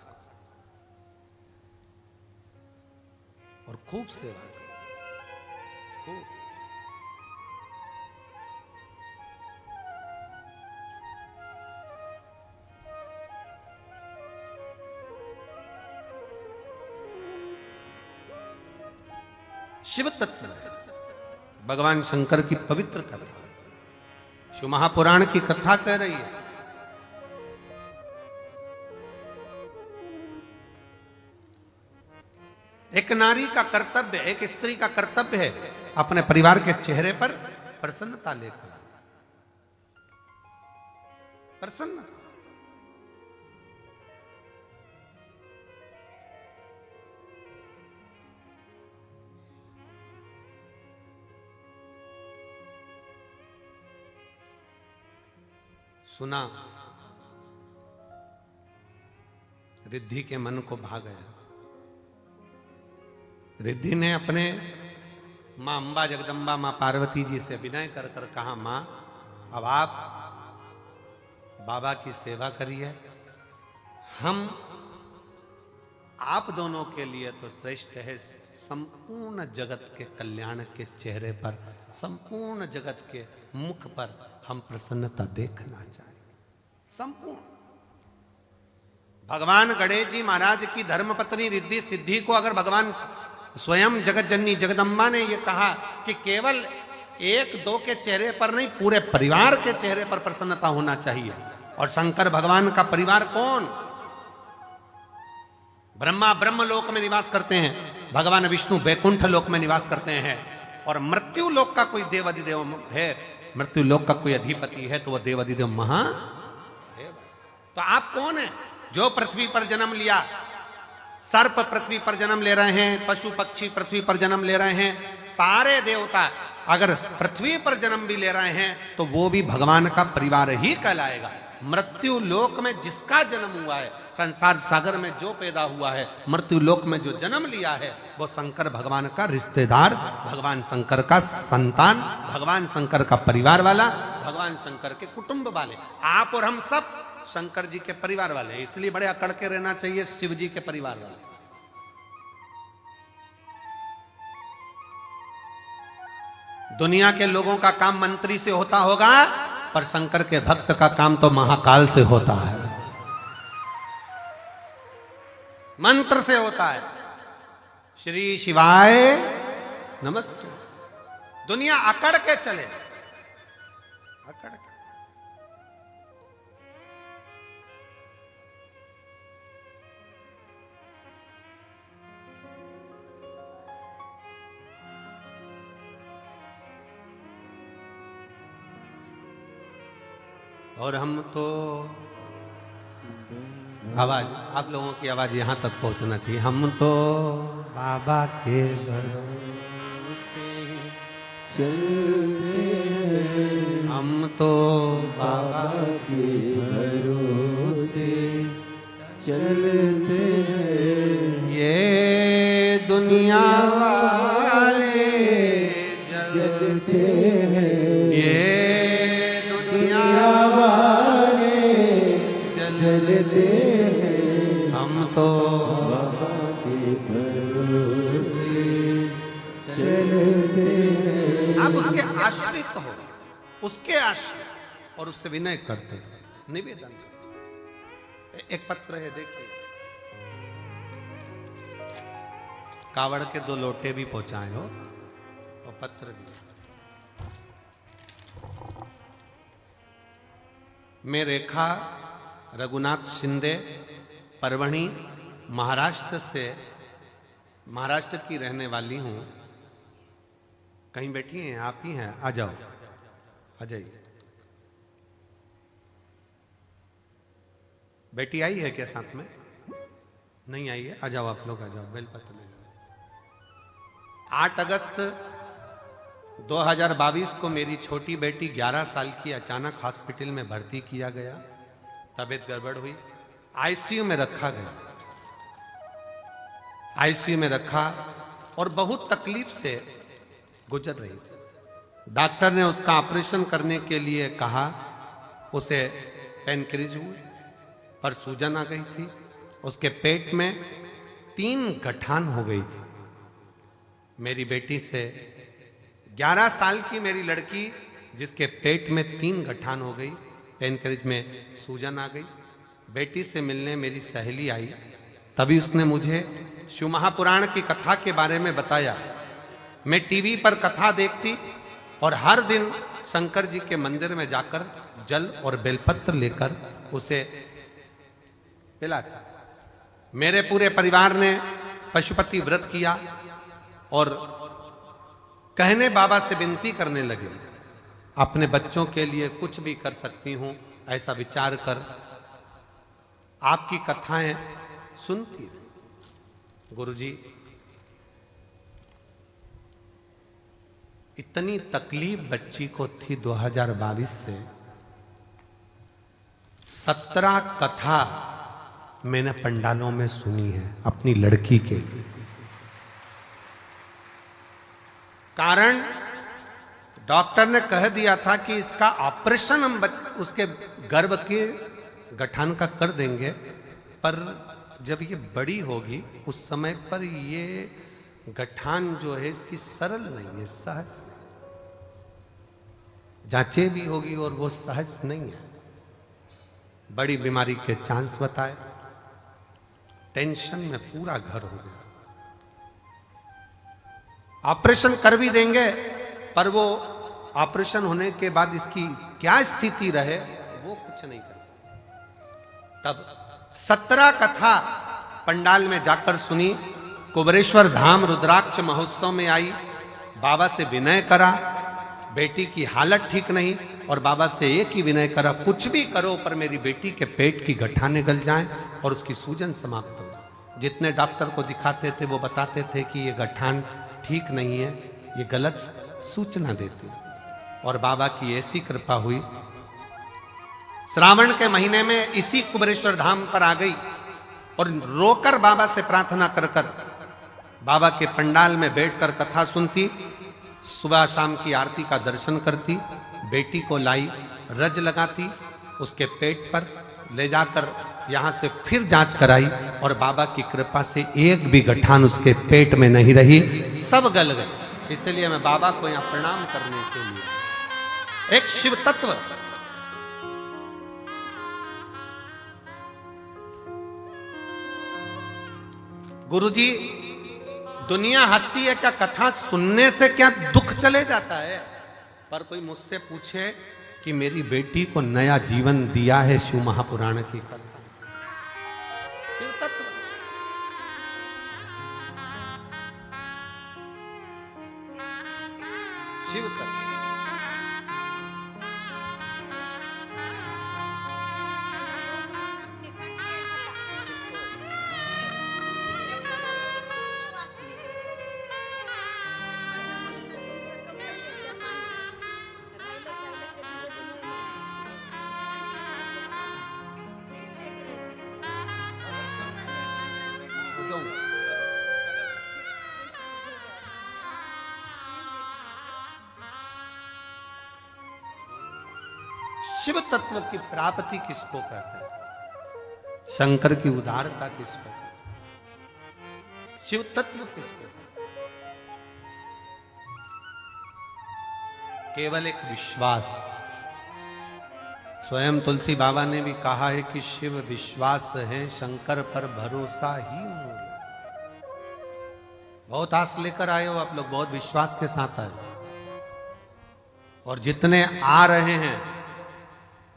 और खूब सेवा करो, खूब। शिव तत्व है, भगवान शंकर की पवित्र कथा, शिव महापुराण की कथा कह रही है। एक नारी का कर्तव्य, एक स्त्री का कर्तव्य है अपने परिवार के चेहरे पर प्रसन्नता लेकर, प्रसन्नता। सुना, रिद्धि के मन को भा गया। रिद्धि ने अपने मां अंबा जगदम्बा मां पार्वती जी से विनय कर कर कहा, मां अब आप बाबा की सेवा करिए, हम आप दोनों के लिए तो श्रेष्ठ है, संपूर्ण जगत के कल्याण के चेहरे पर, संपूर्ण जगत के मुख पर हम प्रसन्नता देखना चाहें, संपूर्ण। भगवान गणेश जी महाराज की धर्मपत्नी रिद्धि सिद्धि को अगर भगवान स्वयं जगत जननी जगदम्बा ने यह कहा कि केवल एक दो के चेहरे पर नहीं, पूरे परिवार के चेहरे पर प्रसन्नता होना चाहिए। और शंकर भगवान का परिवार कौन? ब्रह्मा ब्रह्म लोक में निवास करते हैं, भगवान विष्णु वैकुंठ लोक में निवास करते हैं, और मृत्यु लोक का कोई देवाधिदेव है, मृत्यु लोक का कोई अधिपति है तो वह देवाधिदेव महादेव। तो आप कौन है? जो पृथ्वी पर जन्म लिया, सर्प पृथ्वी पर जन्म ले रहे हैं, पशु पक्षी पृथ्वी पर जन्म ले रहे हैं, सारे देवता अगर पृथ्वी पर जन्म भी ले रहे हैं तो वो भी भगवान का परिवार ही कहलाएगा। मृत्यु लोक में जिसका जन्म हुआ है, संसार सागर में जो पैदा हुआ है, मृत्यु लोक में जो जन्म लिया है, वो शंकर भगवान का रिश्तेदार, भगवान शंकर का संतान, भगवान शंकर का परिवार वाला, भगवान शंकर के कुटुंब वाले। आप और हम सब शंकर जी के परिवार वाले हैं, इसलिए बड़े अकड़ के रहना चाहिए शिव जी के परिवार वाले। दुनिया के लोगों का काम मंत्री से होता होगा, पर शंकर के भक्त का काम तो महाकाल से होता है, मंत्र से होता है। श्री शिवाय नमस्ते। दुनिया अकड़ के चले, अकड़ के। और हम तो आवाज, आप लोगों की आवाज यहां तक पहुंचना चाहिए। हम तो बाबा के भरोसे चलते हैं, हम तो बाबा के भरोसे चलते हैं, ये दुनिया वाले जलते हैं, ये दुनिया वाले जलते हैं, हम तो बाबा के भरोसे चलते हैं। आप उसके आश्रित हो, उसके आश्रित, और उससे विनय करते हो, निवेदन करते। एक पत्र है, देखिए, कावड़ के 2 लोटे भी पहुंचाए हो और पत्र भी। मैं रेखा रघुनाथ शिंदे, परवणी, महाराष्ट्र से, महाराष्ट्र की रहने वाली हूं। कहीं बैठी हैं? आप ही हैं? आ जाओ, आ जाइए। बेटी आई है क्या साथ में? नहीं आई है? आ जाओ आप लोग, आ जाओ, बेलपत्र ले लो। 8 अगस्त 2022 को मेरी छोटी बेटी 11 साल की अचानक हॉस्पिटल में भर्ती किया गया। तबीयत गड़बड़ हुई, आईसीयू में रखा गया, आईसीयू में रखा और बहुत तकलीफ से गुजर रही थी। डॉक्टर ने उसका ऑपरेशन करने के लिए कहा, उसे पेनक्रिज हुई, पर सूजन आ गई थी, उसके पेट में 3 गठान हो गई थी। मेरी बेटी से 11 साल की मेरी लड़की जिसके पेट में 3 गठान हो गई, पेनक्रेज में सूजन आ गई, बेटी से मिलने मेरी सहेली आई, तभी उसने मुझे शिव महापुराण की कथा के बारे में बताया। मैं टीवी पर कथा देखती और हर दिन शंकर जी के मंदिर में जाकर जल और बेलपत्र लेकर उसे पिलाती। मेरे पूरे परिवार ने पशुपति व्रत किया और कहने बाबा से विनती करने लगे, अपने बच्चों के लिए कुछ भी कर सकती हूं, ऐसा विचार कर आपकी कथाएं सुनती है। गुरुजी, इतनी तकलीफ बच्ची को थी 2022 से। 17 कथा मैंने पंडालों में सुनी है अपनी लड़की के लिए। कारण डॉक्टर ने कह दिया था कि इसका ऑपरेशन हम उसके गर्भ के गठान का कर देंगे, पर जब ये बड़ी होगी उस समय पर ये गठान जो है इसकी सरल नहीं है, सहज जांचे भी होगी और वो सहज नहीं है। बड़ी बीमारी के चांस बताए, टेंशन में पूरा घर हो गया। ऑपरेशन कर भी देंगे पर वो ऑपरेशन होने के बाद इसकी क्या स्थिति रहे वो कुछ नहीं कर सकते। तब 17 कथा पंडाल में जाकर सुनी, कुबरेश्वर धाम रुद्राक्ष महोत्सव में आई, बाबा से विनय करा, बेटी की हालत ठीक नहीं और बाबा से एक ही विनय करा, कुछ भी करो पर मेरी बेटी के पेट की गठाने गल जाएं और उसकी सूजन समाप्त हो। जितने डॉक्टर को दिखाते थे वो बताते थे कि ये गठान ठीक नहीं है, ये गलत सूचना देती। और बाबा की ऐसी कृपा हुई, श्रावण के महीने में इसी कुबरेश्वर धाम पर आ गई और रोकर बाबा से प्रार्थना कर कर बाबा के पंडाल में बैठकर कथा सुनती, सुबह शाम की आरती का दर्शन करती, बेटी को लाई, रज लगाती, उसके पेट पर ले जाकर यहां से फिर जांच कराई और बाबा की कृपा से एक भी गठान उसके पेट में नहीं रही, सब गल गए। इसलिए मैं बाबा को यहां प्रणाम करने के लिए, एक शिव तत्व गुरुजी, दुनिया हंसती है क्या कथा सुनने से, क्या दुख चले जाता है? पर कोई मुझसे पूछे कि मेरी बेटी को नया जीवन दिया है शिव महापुराण की कथा, शिव तत्व। शिव तत्व शिव तत्व की प्राप्ति किसको कहते हैं? शंकर की उदारता किसको कहते हैं? शिव तत्व किसको कहते हैं? केवल एक विश्वास। स्वयं तुलसी बाबा ने भी कहा है कि शिव विश्वास है, शंकर पर भरोसा ही मूल। बहुत आस लेकर आए हो आप लोग, बहुत विश्वास के साथ आए, और जितने आ रहे हैं,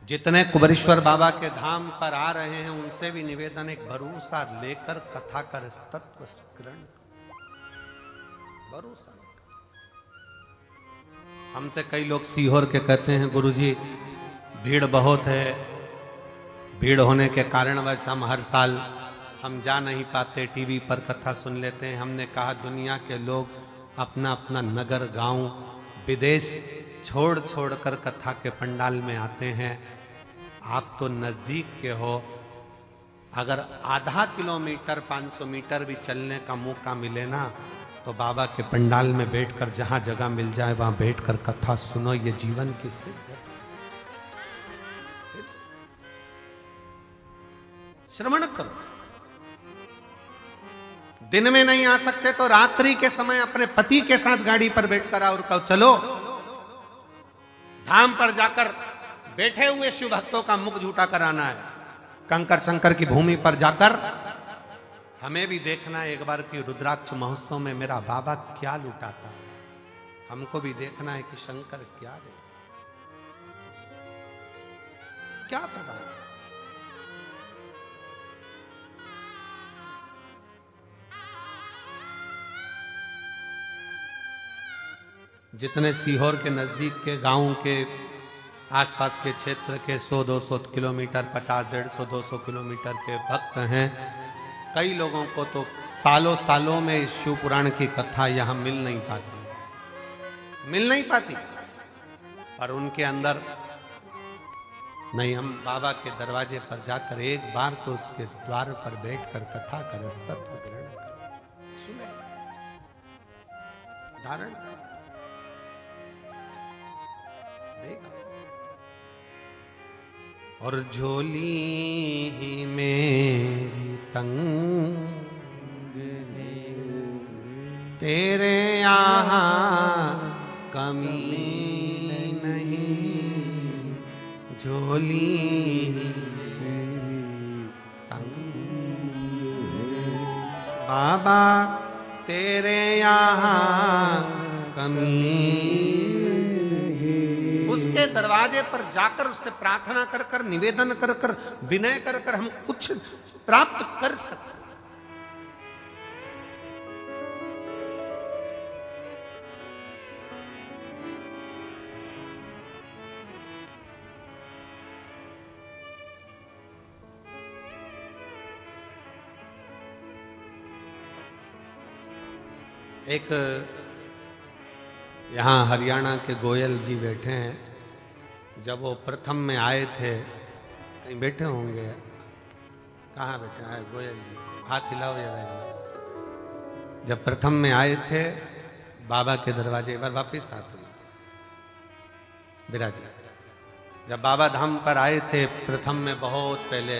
जितने कुबरेश्वर बाबा के धाम पर आ रहे हैं, उनसे भी निवेदन, एक भरोसा लेकर कथा कर तत्व ग्रहण, भरोसा। हमसे कई लोग सीहोर के कहते हैं, गुरुजी भीड़ बहुत है, भीड़ होने के कारणवश हम हर साल हम जा नहीं पाते, टीवी पर कथा सुन लेते हैं। हमने कहा दुनिया के लोग अपना अपना नगर, गांव, विदेश छोड़ छोड़ कर कथा के पंडाल में आते हैं। आप तो नजदीक के हो, अगर आधा किलोमीटर 500 मीटर भी चलने का मौका मिले ना, तो बाबा के पंडाल में बैठकर जहां जगह मिल जाए वहां बैठकर कथा सुनो, ये जीवन की सिद्ध है। श्रवण करो, दिन में नहीं आ सकते तो रात्रि के समय अपने पति के साथ गाड़ी पर बैठकर आओ और कहो चलो धाम पर जाकर बैठे हुए शिव भक्तों का मुख झूठा कराना है। कंकर शंकर की भूमि पर जाकर हमें भी देखना है एक बार कि रुद्राक्ष महोत्सव में मेरा बाबा क्या लुटाता है। हमको भी देखना है कि शंकर क्या दे, क्या प्रदान। जितने सीहोर के नजदीक के गांवों के आसपास के क्षेत्र के 100-200 किलोमीटर 50-150 200 किलोमीटर के भक्त हैं, कई लोगों को तो सालों सालों में इस शिव पुराण की कथा यहां मिल नहीं पाती। पर उनके अंदर नहीं, हम बाबा के दरवाजे पर जाकर एक बार तो उसके द्वार पर बैठकर कथा कर तत्व ग्रहण करें, सुने, धारण देगा। और झोली मेरी तंग तेरे यहाँ कमी नहीं, झोली तंग बाबा तेरे यहाँ कमी। उसके दरवाजे पर जाकर उससे प्रार्थना कर कर, निवेदन कर कर, विनय कर कर हम कुछ प्राप्त कर सकते। एक यहाँ हरियाणा के गोयल जी बैठे हैं। जब वो प्रथम में आए थे, कहीं बैठे होंगे, कहाँ बैठे हैं गोयल जी, हाथ हिलाओ जरा। जब प्रथम में आए थे बाबा के दरवाजे, एक बार वापिस हाथ हिलाओ विराज। जब बाबा धाम पर आए थे प्रथम में, बहुत पहले,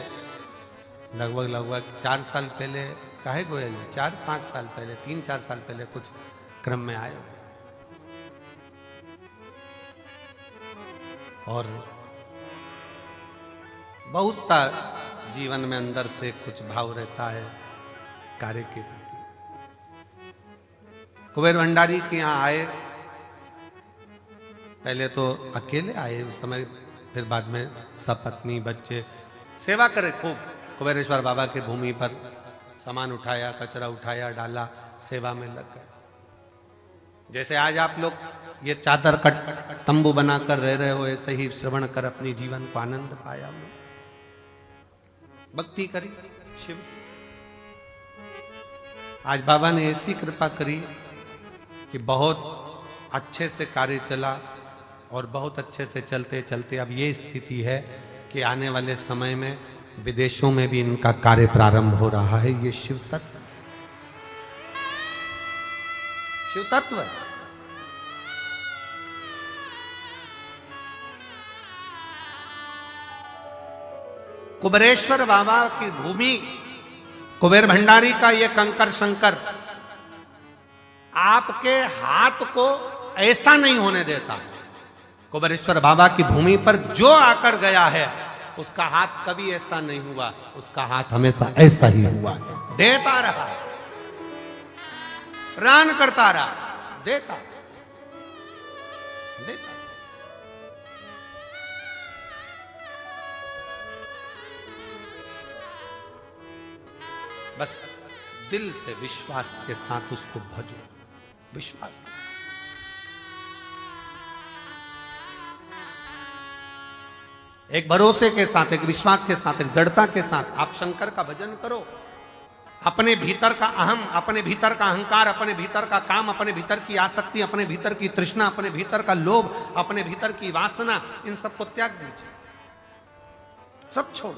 लगभग 4 साल पहले, काहे गोयल जी 4-5 साल पहले, 3-4 साल पहले कुछ क्रम में आए। और बहुत सा जीवन में अंदर से कुछ भाव रहता है कार्य के प्रति। कुबेर भंडारी के यहाँ आए, पहले तो अकेले आए उस समय, फिर बाद में सपत्नी बच्चे सेवा करे खूब। कुबेरेश्वर बाबा के भूमि पर सामान उठाया, कचरा उठाया, डाला, सेवा में लग गए। जैसे आज आप लोग ये चादर कट तंबू बनाकर रह रहे हो, ऐसे ही श्रवण कर अपनी जीवन को आनंद पाया, भक्ति करी शिव। आज बाबा ने ऐसी कृपा करी कि बहुत अच्छे से कार्य चला, और बहुत अच्छे से चलते चलते अब ये स्थिति है कि आने वाले समय में विदेशों में भी इनका कार्य प्रारंभ हो रहा है। ये शिव तत्व, शिव तत्व है। कुबेरेश्वर बाबा की भूमि, कुबेर भंडारी का ये कंकर शंकर आपके हाथ को ऐसा नहीं होने देता। कुबेरेश्वर बाबा की भूमि पर जो आकर गया है उसका हाथ कभी ऐसा नहीं हुआ, उसका हाथ हमेशा ऐसा ही हुआ, देता रहा, प्राण करता रहा, देता देता। बस दिल से विश्वास के साथ उसको भजो, विश्वास के साथ। एक भरोसे के साथ, एक विश्वास के साथ, एक दृढ़ता के साथ आप शंकर का भजन करो। अपने भीतर का अहम, अपने भीतर का अहंकार, अपने भीतर का काम, अपने भीतर की आसक्ति, अपने भीतर की तृष्णा, अपने भीतर का लोभ, अपने भीतर की वासना, इन सबको त्याग दीजिए, सब छोड़।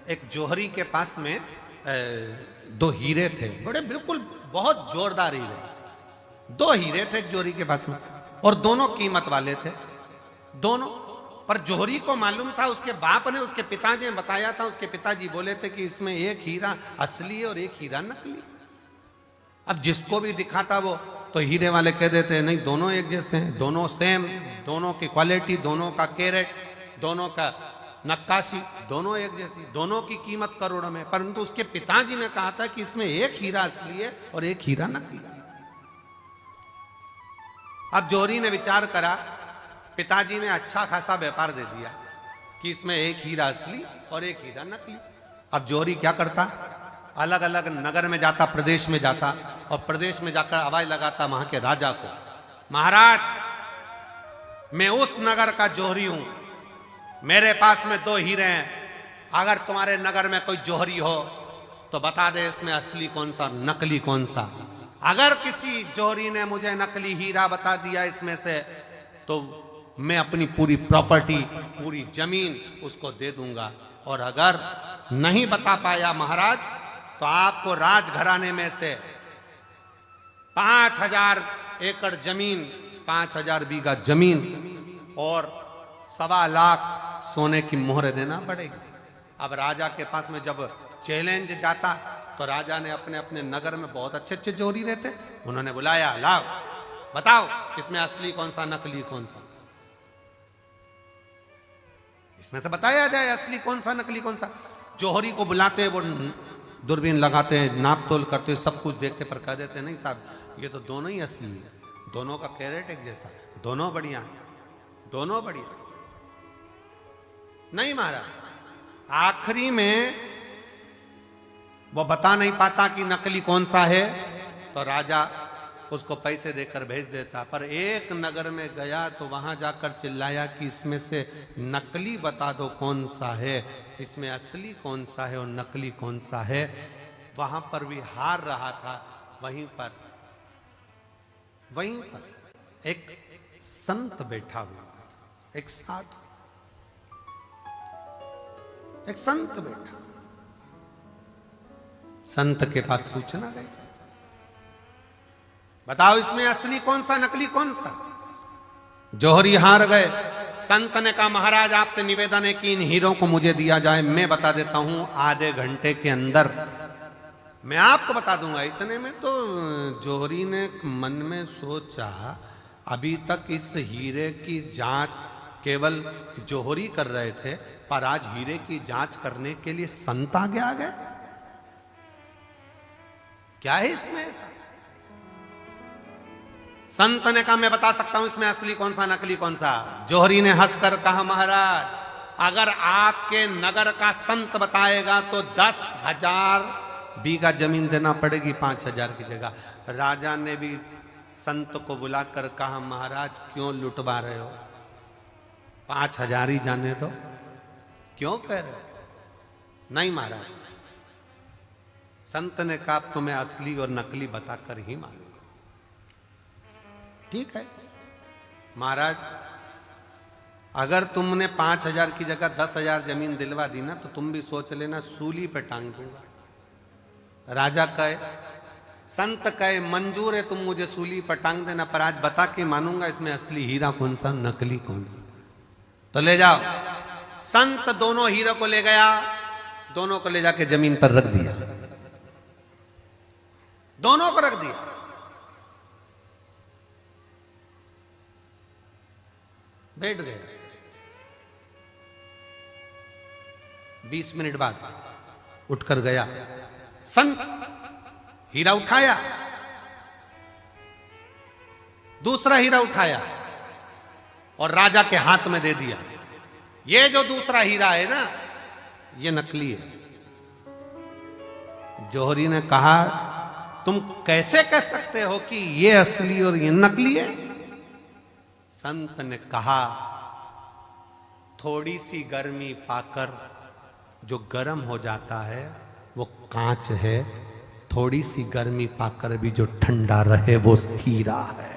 एक जोहरी के पास में 2 हीरे थे, बड़े बिल्कुल बहुत जोरदार हीरे। 2 हीरे थे एक जोहरी के पास में, और दोनों कीमत वाले थे दोनों, पर जोहरी को मालूम था, उसके बाप ने, उसके पिताजी ने बताया था, उसके पिताजी बोले थे कि इसमें एक हीरा असली है और एक हीरा नकली। अब जिसको भी दिखाता वो तो हीरे वाले कह देते हैं नहीं दोनों एक जैसे हैं, दोनों सेम, दोनों की क्वालिटी, दोनों का कैरेट, दोनों का नक्काशी, दोनों एक जैसी, दोनों की कीमत करोड़ों में। परंतु उसके पिताजी ने कहा था कि इसमें एक हीरा असली है और एक हीरा नकली। अब जोहरी ने विचार करा, पिताजी ने अच्छा खासा व्यापार दे दिया कि इसमें एक हीरा असली और एक हीरा नकली। अब जोहरी क्या करता, अलग अलग नगर में जाता, प्रदेश में जाता और प्रदेश में जाकर आवाज लगाता वहां के राजा को, महाराज मैं उस नगर का जोहरी हूं, मेरे पास में 2 हीरे हैं, अगर तुम्हारे नगर में कोई जोहरी हो तो बता दे इसमें असली कौन सा नकली कौन सा। अगर किसी जोहरी ने मुझे नकली हीरा बता दिया इसमें से तो मैं अपनी पूरी प्रॉपर्टी, पूरी जमीन उसको दे दूंगा, और अगर नहीं बता पाया महाराज तो आपको राजघराने में से 5000 एकड़ जमीन, 5000 बीघा जमीन और 1.25 लाख सोने की मोहर देना पड़ेगी। अब राजा के पास में जब चैलेंज जाता तो राजा ने अपने अपने नगर में बहुत अच्छे अच्छे जोहरी रहते, उन्होंने बुलाया, लाओ बताओ इसमें असली कौन सा नकली कौन सा, इसमें से बताया जाए असली कौन सा नकली कौन सा। जोहरी को बुलाते, वो दूरबीन लगाते हैं, नाप तोल करते, सब कुछ देखते, पर कह देते नहीं साहब ये तो दोनों ही असली है, दोनों का कैरेट एक जैसा, दोनों बढ़िया, दोनों बढ़िया। नहीं महाराज, आखिरी में वो बता नहीं पाता कि नकली कौन सा है तो राजा उसको पैसे देकर भेज देता। पर एक नगर में गया तो वहां जाकर चिल्लाया कि इसमें से नकली बता दो कौन सा है, इसमें असली कौन सा है और नकली कौन सा है। वहां पर भी हार रहा था। वहीं पर एक संत बैठा हुआ, एक साधु, एक संत बैठा। संत के पास सूचना गई, बताओ इसमें असली कौन सा नकली कौन सा। जोहरी हार गए। संत ने कहा महाराज आपसे निवेदन है कि इन हीरों को मुझे दिया जाए, मैं बता देता हूं आधे घंटे के अंदर मैं आपको बता दूंगा। इतने में तो जोहरी ने मन में सोचा अभी तक इस हीरे की जांच केवल जोहरी कर रहे थे, पर आज हीरे की जांच करने के लिए संत आगे आ गए। क्या है इसमें? संत ने कहा मैं बता सकता हूं इसमें असली कौन सा नकली कौन सा। जोहरी ने हंसकर कहा महाराज अगर आपके नगर का संत बताएगा तो 10,000 बीघा जमीन देना पड़ेगी 5,000 की जगह। राजा ने भी संत को बुलाकर कहा महाराज क्यों लुटवा रहे हो, 5,000 ही जाने दो, क्यों कह रहे हो? नहीं महाराज, संत ने कहा तुम्हें असली और नकली बताकर ही मालूंगा। ठीक है महाराज, अगर तुमने 5,000 की जगह 10,000 जमीन दिलवा दी ना तो तुम भी सोच लेना सूली पे टांग दूंगा। राजा कहे, संत कहे मंजूर है तुम मुझे सूली पर टांग देना, पर आज बता के मानूंगा इसमें असली हीरा कौन सा नकली कौन सा। तो ले जाओ। संत दोनों हीरो को ले गया, दोनों को ले जाके जमीन पर रख दिया, दोनों को रख दिया। बैठ गए। 20 मिनट बाद उठकर गया, संत हीरा उठाया, दूसरा हीरा उठाया और राजा के हाथ में दे दिया। ये जो दूसरा हीरा है ना ये नकली है। जोहरी ने कहा तुम कैसे कह सकते हो कि ये असली और ये नकली है? संत ने कहा थोड़ी सी गर्मी पाकर जो गर्म हो जाता है वो कांच है, थोड़ी सी गर्मी पाकर भी जो ठंडा रहे वो हीरा है।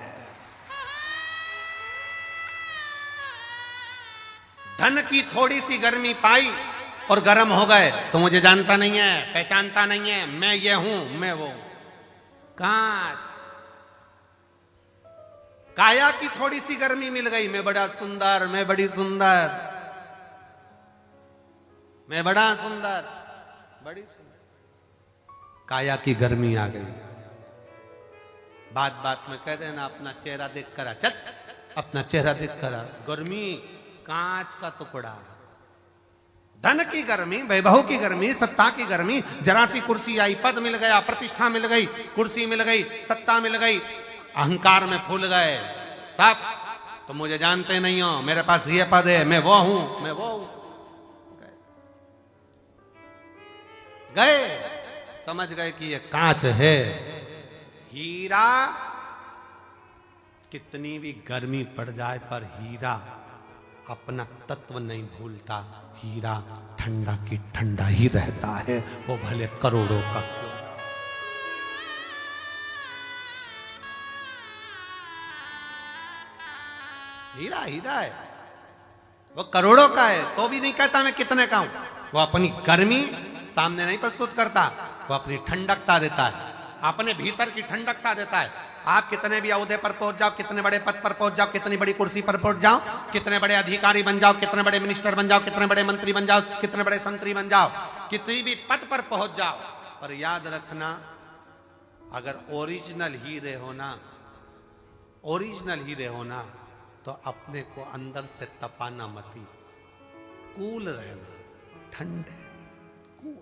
धन की थोड़ी सी गर्मी पाई और गर्म हो गए तो मुझे जानता नहीं है, पहचानता नहीं है, मैं ये हूं मैं वो। कांच काया की थोड़ी सी गर्मी मिल गई, मैं बड़ा सुंदर, मैं बड़ी सुंदर, मैं बड़ा सुंदर, बड़ी सुंदर। काया की गर्मी आ गई। बात बात में कह देना अपना चेहरा देख कर आ, चल अपना चेहरा देख कर आ। गर्मी कांच का टुकड़ा, धन की गर्मी, वैभव की गर्मी, सत्ता की गर्मी, जरा सी कुर्सी आई, पद मिल गया, प्रतिष्ठा मिल गई, कुर्सी मिल गई, सत्ता मिल गई, अहंकार में फूल गए सब। तो मुझे जानते नहीं हो, मेरे पास ये पद है, मैं वो हूं, मैं वो हूं। गए, समझ गए कि ये कांच है। हीरा कितनी भी गर्मी पड़ जाए पर हीरा अपना तत्व नहीं भूलता। हीरा ठंडा की ठंडा ही रहता है, वो भले करोड़ों का। हीरा हीरा है, वो करोड़ों का है तो भी नहीं कहता मैं कितने का हूं। वो अपनी गर्मी सामने नहीं प्रस्तुत करता, वो अपनी ठंडकता देता है, अपने भीतर की ठंडकता देता है। आप कितने भी ओहदे पर पहुंच जाओ, कितने बड़े पद पर पहुंच जाओ, कितनी बड़ी कुर्सी पर पहुंच जाओ, कितने बड़े अधिकारी बन जाओ, कितने बड़े मिनिस्टर बन जाओ, कितने बड़े मंत्री बन जाओ, कितने बड़े संतरी बन जाओ, कितनी भी पद पर पहुंच जाओ, पर याद रखना अगर ओरिजिनल हीरे होना, ओरिजिनल हीरे होना तो अपने को अंदर से तपाना मती, कूल रहना, ठंडे कूल।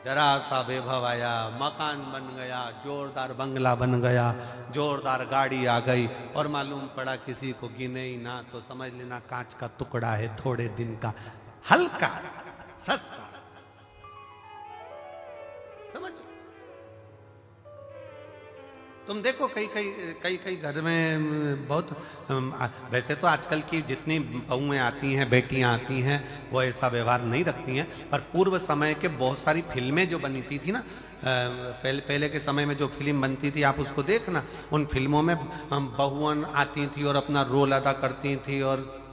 जरा सा वैभव आया, मकान बन गया, जोरदार बंगला बन गया, जोरदार गाड़ी आ गई और मालूम पड़ा किसी को गिने ही ना तो समझ लेना कांच का टुकड़ा है, थोड़े दिन का, हल्का सस्ता। समझ तुम देखो कई घर में बहुत, वैसे तो आजकल की जितनी बहुएं आती हैं, बेटियां आती हैं, वो ऐसा व्यवहार नहीं रखती हैं, पर पूर्व समय के बहुत सारी फिल्में जो बनी थी ना, पहले के समय में जो फिल्म बनती थी आप उसको देखना, उन फिल्मों में बहुआं आती थी और अपना रोल अदा करती थी। और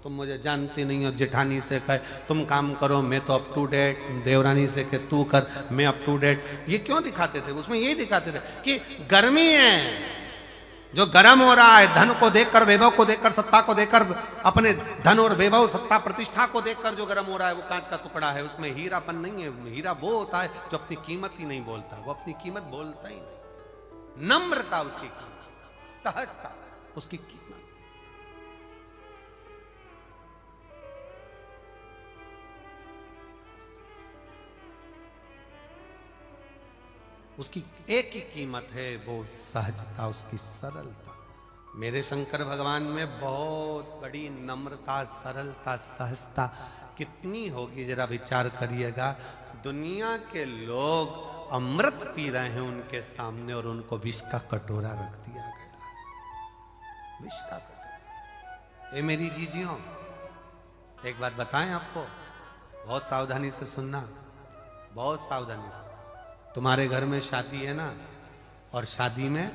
तुम मुझे जानती नहीं हो, जेठानी से कहे तुम काम करो मैं तो अप टू डेट, देवरानी से कहे तू कर मैं अप टू डेट। ये क्यों दिखाते थे? उसमें ये दिखाते थे कि गर्मी है, जो गर्म हो रहा है, धन को देखकर, वैभव को देखकर, सत्ता को देखकर, अपने धन और वैभव, सत्ता, प्रतिष्ठा को देखकर जो गर्म हो रहा है वो कांच का टुकड़ा है, उसमें हीरापन नहीं है। हीरा वो होता है जो अपनी कीमत ही नहीं बोलता, वो अपनी कीमत बोलता ही नहीं। नम्रता उसकी कीमत, सहजता उसकी कीमत। उसकी एक ही कीमत है, वो सहजता, उसकी सरलता। मेरे शंकर भगवान में बहुत बड़ी नम्रता, सरलता, सहजता कितनी होगी जरा विचार करिएगा। दुनिया के लोग अमृत पी रहे हैं उनके सामने और उनको विष का कटोरा रख दिया गया, विष का कटोरा। ये मेरी जीजियों एक बात बताएं आपको, बहुत सावधानी से सुनना, बहुत सावधानी से। तुम्हारे घर में शादी है ना, और शादी में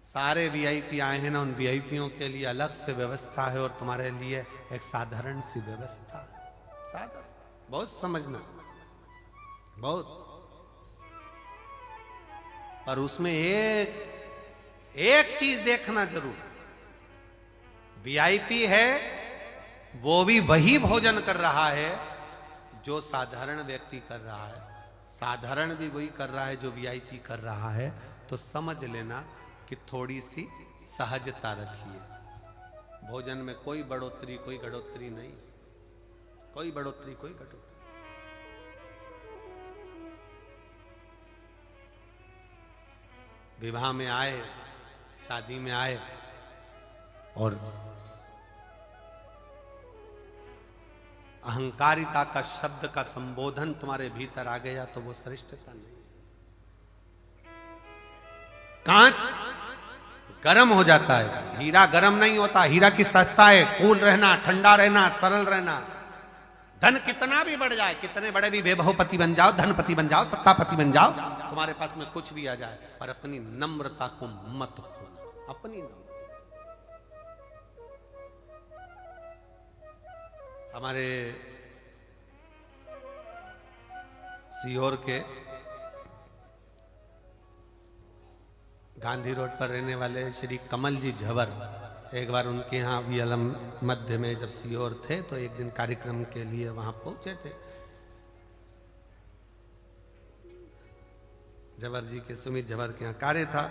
सारे वीआईपी आए हैं ना, उन वीआईपीओं के लिए अलग से व्यवस्था है और तुम्हारे लिए एक साधारण सी व्यवस्था है। साधारण, बहुत समझना, बहुत। पर उसमें एक चीज देखना जरूर, वीआईपी है वो भी वही भोजन कर रहा है जो साधारण व्यक्ति कर रहा है, साधारण भी वही कर रहा है जो वीआईपी कर रहा है। तो समझ लेना कि थोड़ी सी सहजता रखिए। भोजन में कोई बढ़ोतरी, कोई घटोतरी नहीं, कोई बढ़ोतरी, कोई घटोतरी। विवाह में आए, शादी में आए और अहंकारिता का शब्द का संबोधन तुम्हारे भीतर आ गया तो वो श्रेष्ठता नहीं। कांच गरम हो जाता है, हीरा गरम नहीं होता। हीरा की सस्ता है, कूल रहना, ठंडा रहना, सरल रहना। धन कितना भी बढ़ जाए, कितने बड़े भी वैभवपति बन जाओ, धनपति बन जाओ, सत्तापति बन जाओ, तुम्हारे पास में कुछ भी आ जाए, पर अपनी नम्रता को मत खोना, अपनी नम्रता। हमारे सीहोर के गांधी रोड पर रहने वाले श्री कमल जी झवर, एक बार उनके यहाँ VLM मध्य में जब सीहोर थे तो एक दिन कार्यक्रम के लिए वहां पहुंचे थे। झवर जी के, सुमित झवर के यहाँ कार्य था,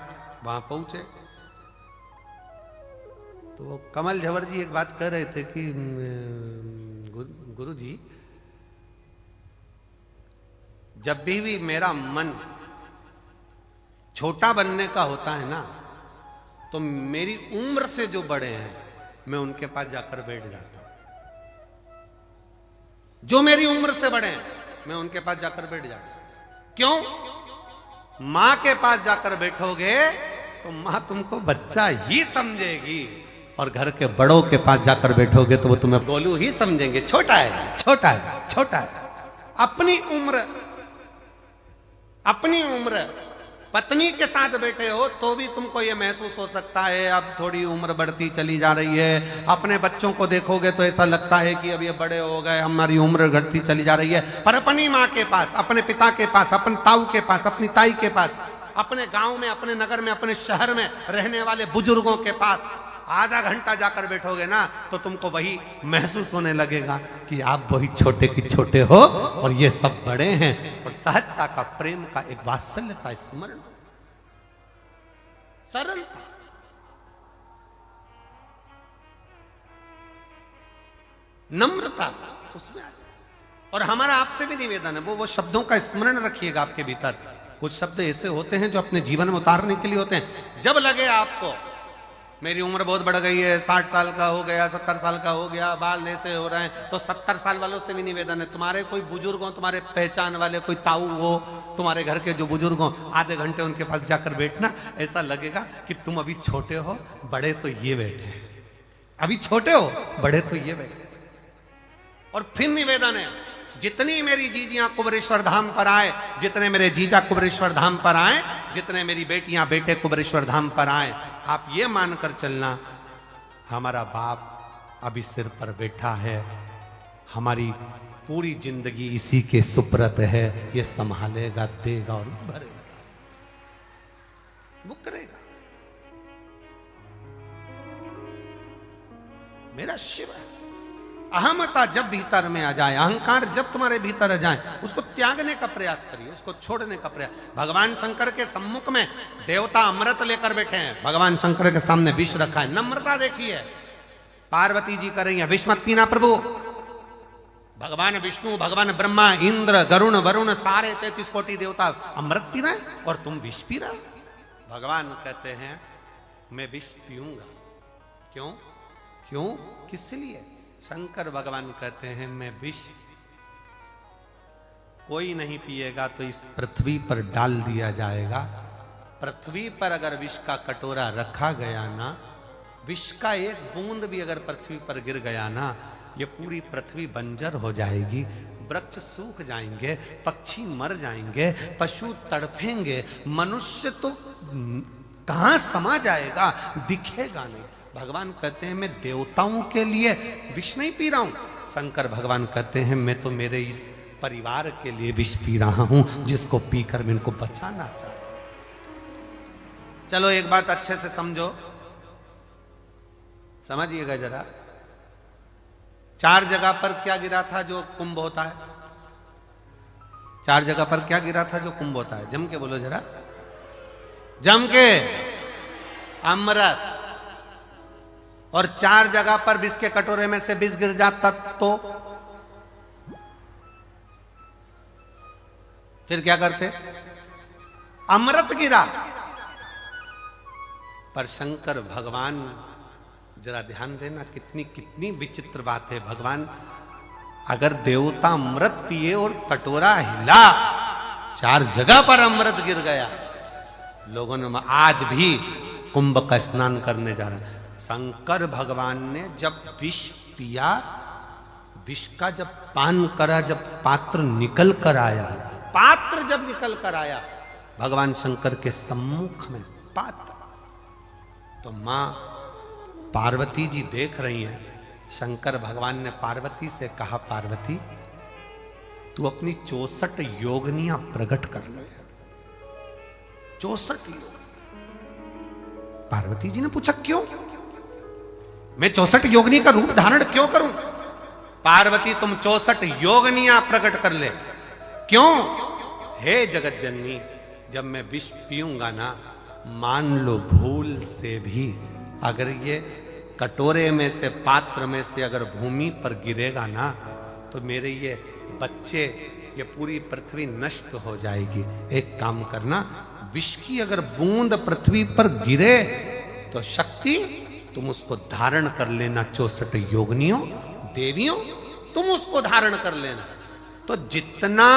वहां पहुंचे तो वो कमल झवर जी एक बात कह रहे थे कि गुरु जी, जब भी मेरा मन छोटा बनने का होता है ना, तो मेरी उम्र से जो बड़े हैं मैं उनके पास जाकर बैठ जाता हूं। जो मेरी उम्र से बड़े हैं मैं उनके पास जाकर बैठ जाता हूं। क्यों? मां के पास जाकर बैठोगे तो मां तुमको बच्चा ही समझेगी, और घर के बड़ों के पास जाकर बैठोगे तो वो तुम्हें गोलू ही समझेंगे, छोटा है, छोटा है, छोटा है। अपनी उम्र पत्नी के साथ बैठे हो तो भी तुमको ये महसूस हो सकता है अब थोड़ी उम्र बढ़ती चली जा रही है। अपने बच्चों को देखोगे तो ऐसा लगता है कि अब ये बड़े हो गए, हमारी उम्र घटती चली जा रही है। पर अपनी माँ के पास, अपने पिता के पास, अपने ताऊ के पास, अपनी ताई के पास, अपने गांव में, अपने नगर में, अपने शहर में रहने वाले बुजुर्गों के पास आधा घंटा जाकर बैठोगे ना तो तुमको वही महसूस होने लगेगा कि आप वही छोटे की छोटे हो और ये सब बड़े हैं। और सहजता का, प्रेम का, एक वात्सल्य का स्मरण, सरलता, नम्रता उसमें आ जाए। और हमारा आपसे भी निवेदन है, वो शब्दों का स्मरण रखिएगा आपके भीतर। कुछ शब्द ऐसे होते हैं जो अपने जीवन में उतारने के लिए होते हैं। जब लगे आपको मेरी उम्र बहुत बढ़ गई है, 60 साल का हो गया, 70 साल का हो गया, बाल ऐसे हो रहे हैं, तो 70 साल वालों से भी निवेदन है, तुम्हारे कोई बुजुर्ग हो, तुम्हारे पहचान वाले कोई ताऊ हो, तुम्हारे घर के जो बुजुर्ग हो, आधे घंटे उनके पास जाकर बैठना। ऐसा लगेगा कि तुम अभी छोटे हो, बड़े तो ये बैठे, अभी छोटे हो, बड़े तो ये बैठे। और फिर निवेदन है, जितनी मेरी जीजियां कुबरेश्वर धाम पर आए, जितने मेरे जीजा कुबरेश्वर धाम पर आए, जितने मेरी बेटियां बेटे कुबरेश्वर धाम पर आए, आप ये मानकर चलना हमारा बाप अभी सिर पर बैठा है, हमारी पूरी जिंदगी इसी के सुप्रत है, ये संभालेगा, देगा और भरेगा, वो करेगा। मेरा शिव है। अहमता जब भीतर में आ जाए, अहंकार जब तुम्हारे भीतर आ जाए, उसको त्यागने का प्रयास करिए, उसको छोड़ने का प्रयास। भगवान शंकर के सम्मुख में देवता अमृत लेकर बैठे हैं, भगवान शंकर के सामने विष रखा है। नम्रता देखिए, पार्वती जी कर रही है, विष मत पीना प्रभु। भगवान विष्णु, भगवान ब्रह्मा, इंद्र, गरुण, वरुण, सारे 33 कोटि देवता अमृत पी रहे हैं और तुम विष पी रहे हो। भगवान कहते हैं मैं विष पीऊंगा। क्यों? क्यों? किस लिए? शंकर भगवान कहते हैं मैं विष कोई नहीं पिएगा तो इस पृथ्वी पर डाल दिया जाएगा। पृथ्वी पर अगर विष का कटोरा रखा गया ना, विष का एक बूंद भी अगर पृथ्वी पर गिर गया ना, ये पूरी पृथ्वी बंजर हो जाएगी, वृक्ष सूख जाएंगे, पक्षी मर जाएंगे, पशु तड़फेंगे, मनुष्य तो कहां समा जाएगा, दिखेगा नहीं। भगवान कहते हैं मैं देवताओं के लिए विष नहीं पी रहा हूं। शंकर भगवान कहते हैं मैं तो मेरे इस परिवार के लिए विष पी रहा हूं, जिसको पीकर मैं इनको बचाना चाहता हूं। चलो एक बात अच्छे से समझो, समझिएगा जरा। 4 जगह पर क्या गिरा था जो कुंभ होता है? 4 जगह पर क्या गिरा था जो कुंभ होता है? जम के बोलो जरा, जम के। अमृत। और 4 जगह पर विष के कटोरे में से विष गिर जाता तो फिर क्या करते? अमृत गिरा। पर शंकर भगवान, जरा ध्यान देना, कितनी कितनी विचित्र बात है। भगवान अगर देवता अमृत पिए और कटोरा हिला, 4 जगह पर अमृत गिर गया, लोगों ने आज भी कुंभ का स्नान करने जा रहे हैं। शंकर भगवान ने जब विष पिया, विष का जब पान करा, जब पात्र निकल कर आया, पात्र जब निकल कर आया भगवान शंकर के सम्मुख में पात्र, तो मां पार्वती जी देख रही हैं। शंकर भगवान ने पार्वती से कहा, पार्वती तू अपनी 64 योगनियां प्रकट कर ले। 64 योग। पार्वती जी ने पूछा क्यों? मैं 64 योगिनी का रूप धारण क्यों करूं? पार्वती तुम 64 योगिनियां प्रकट कर ले। क्यों? हे जगत जननी, जब मैं विष पीऊंगा ना, मान लो भूल से भी अगर ये कटोरे में से, पात्र में से अगर भूमि पर गिरेगा ना, तो मेरे ये बच्चे, ये पूरी पृथ्वी नष्ट हो जाएगी। एक काम करना, विष की अगर बूंद पृथ्वी पर गिरे तो शक्ति तुम उसको धारण कर लेना। 64 योगिनियों, देवियों, तुम उसको धारण कर लेना। तो जितना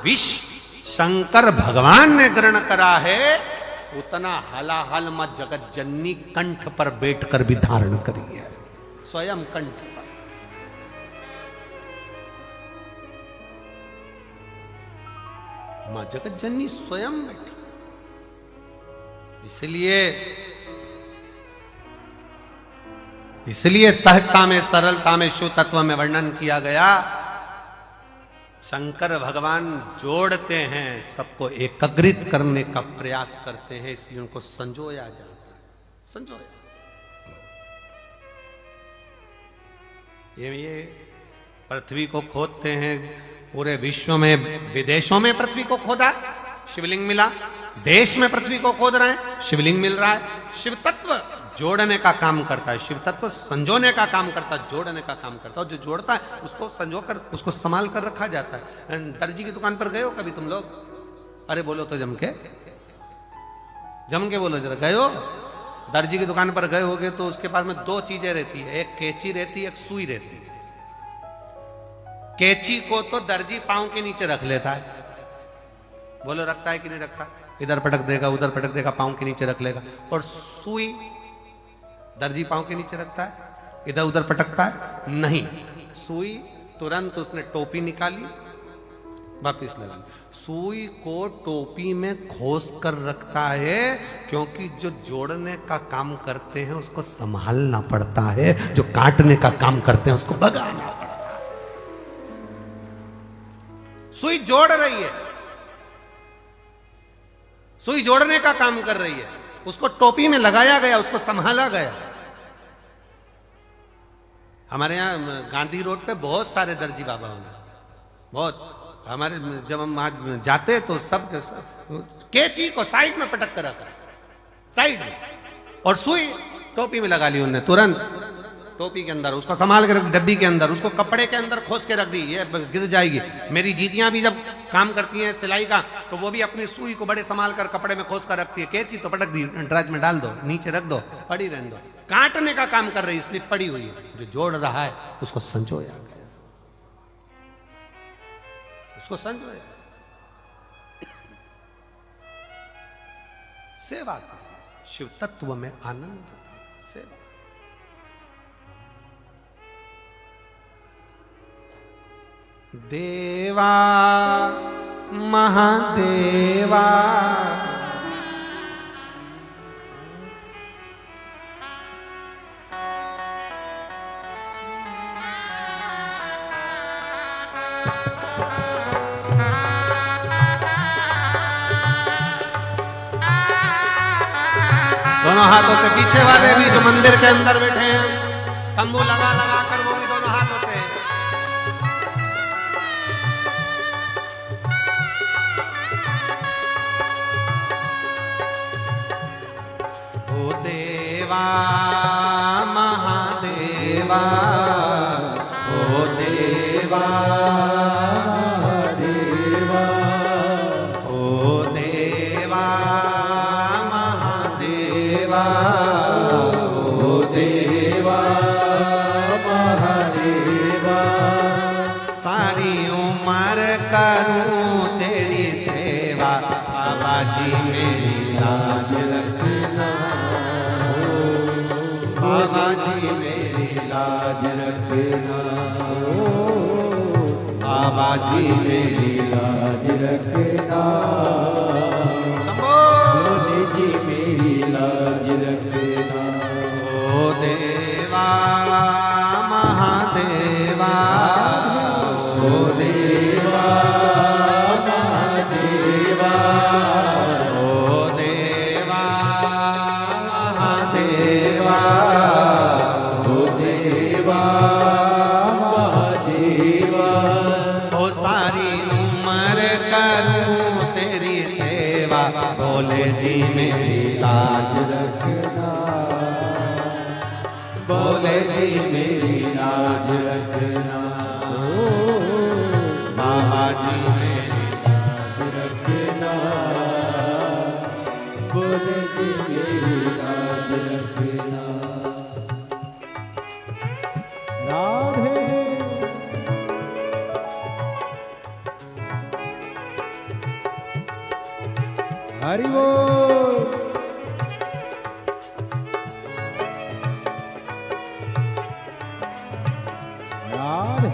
विष शंकर भगवान ने ग्रहण करा है, उतना हलाहल मत जगत जननी कंठ पर बैठकर भी धारण करी है, स्वयं कंठ पर। मां जगत जननी स्वयं बैठी। इसलिए सहजता में, सरलता में, शिव तत्व में वर्णन किया गया। शंकर भगवान जोड़ते हैं, सबको एकत्रित करने का प्रयास करते हैं, इसलिए उनको संजोया जाता है। संजोया ये पृथ्वी को खोदते हैं, पूरे विश्व में, विदेशों में पृथ्वी को खोदा, शिवलिंग मिला। देश में पृथ्वी को खोद रहे हैं, शिवलिंग मिल रहा है। शिव तत्व जोड़ने का काम करता है, शिव तत्व संजोने का काम करता है, जोड़ने का काम करता है। और जो जोड़ता है उसको संजो कर, उसको संभाल कर रखा जाता है। दर्जी की दुकान पर गए हो कभी तुम लोग? अरे बोलो तो जम के बोलो जरा, गए हो? दर्जी की दुकान पर गए होगे तो उसके पास में 2 चीजें रहती है, एक कैंची रहती है, एक सुई रहती है। कैंची को तो दर्जी पांव के नीचे रख लेता है, बोलो रखता है कि नहीं रखता? इधर पटक देगा, उधर पटक देगा, पांव के नीचे रख लेगा। और सुई दर्जी पांव के नीचे रखता है, इधर उधर पटकता है? नहीं, सुई तुरंत उसने टोपी निकाली, वापिस लगा। सुई को टोपी में खोस कर रखता है, क्योंकि जो जोड़ने का काम करते हैं उसको संभालना पड़ता है, जो काटने का काम करते हैं उसको भगाना पड़ता है। सुई जोड़ रही है, सुई जोड़ने का काम कर रही है, उसको टोपी में लगाया गया, उसको संभाला गया। हमारे यहाँ गांधी रोड पे बहुत सारे दर्जी बाबा होंगे, बहुत। हमारे जब हम आज जाते तो सब कैंची को साइड में पटक कर रखा, साइड में, और सुई टोपी में लगा ली उन्होंने तुरंत, टोपी के अंदर उसको संभाल के रख, डब्बी के अंदर उसको कपड़े के अंदर खोस के रख दी, ये गिर जाएगी। मेरी जीजियां भी जब काम करती हैं सिलाई का, तो वो भी अपनी सुई को बड़े संभाल कर कपड़े में खोस कर रखती है। कैंची तो पटक दी, ड्राज में डाल दो, नीचे रख दो, पड़ी रहने दो। काटने का काम कर रही, इसलिए पड़ी हुई है। जो जोड़ रहा है उसको संजोया गया, उसको संजोया। सेवा करें, शिव तत्व में आनंद था, सेवा। देवा महादेवा दोनों हाथों से, पीछे वाले भी जो मंदिर के अंदर बैठे हैं, तंबू लगा लगा कर वो भी दोनों हाथों से। ओ देवा महादेवा, ओ देवा महादेवा, ओ देवा महादेवा, ओ देवा महादेवा। सारी उम्र करूं तेरी सेवा, बाबा जी मेरी लाज रखना, बाबा जी मेरी लाज रखना, बाबा जी मेरी लाज रखना, मोदी जी मेरी लाज रखना। ओ देवा महादेवा, ओ देवा महादेवा, ओ देवा सेवा, ओ सारी उम्र करूं तेरी सेवा, बोले जी मेरी लाज रखना, बोले जी मेरी लाज रखना, बाबा जी मेरी लाज रखना, बोले जी मेरी लाज रखना। राधे हरि बोल। राधे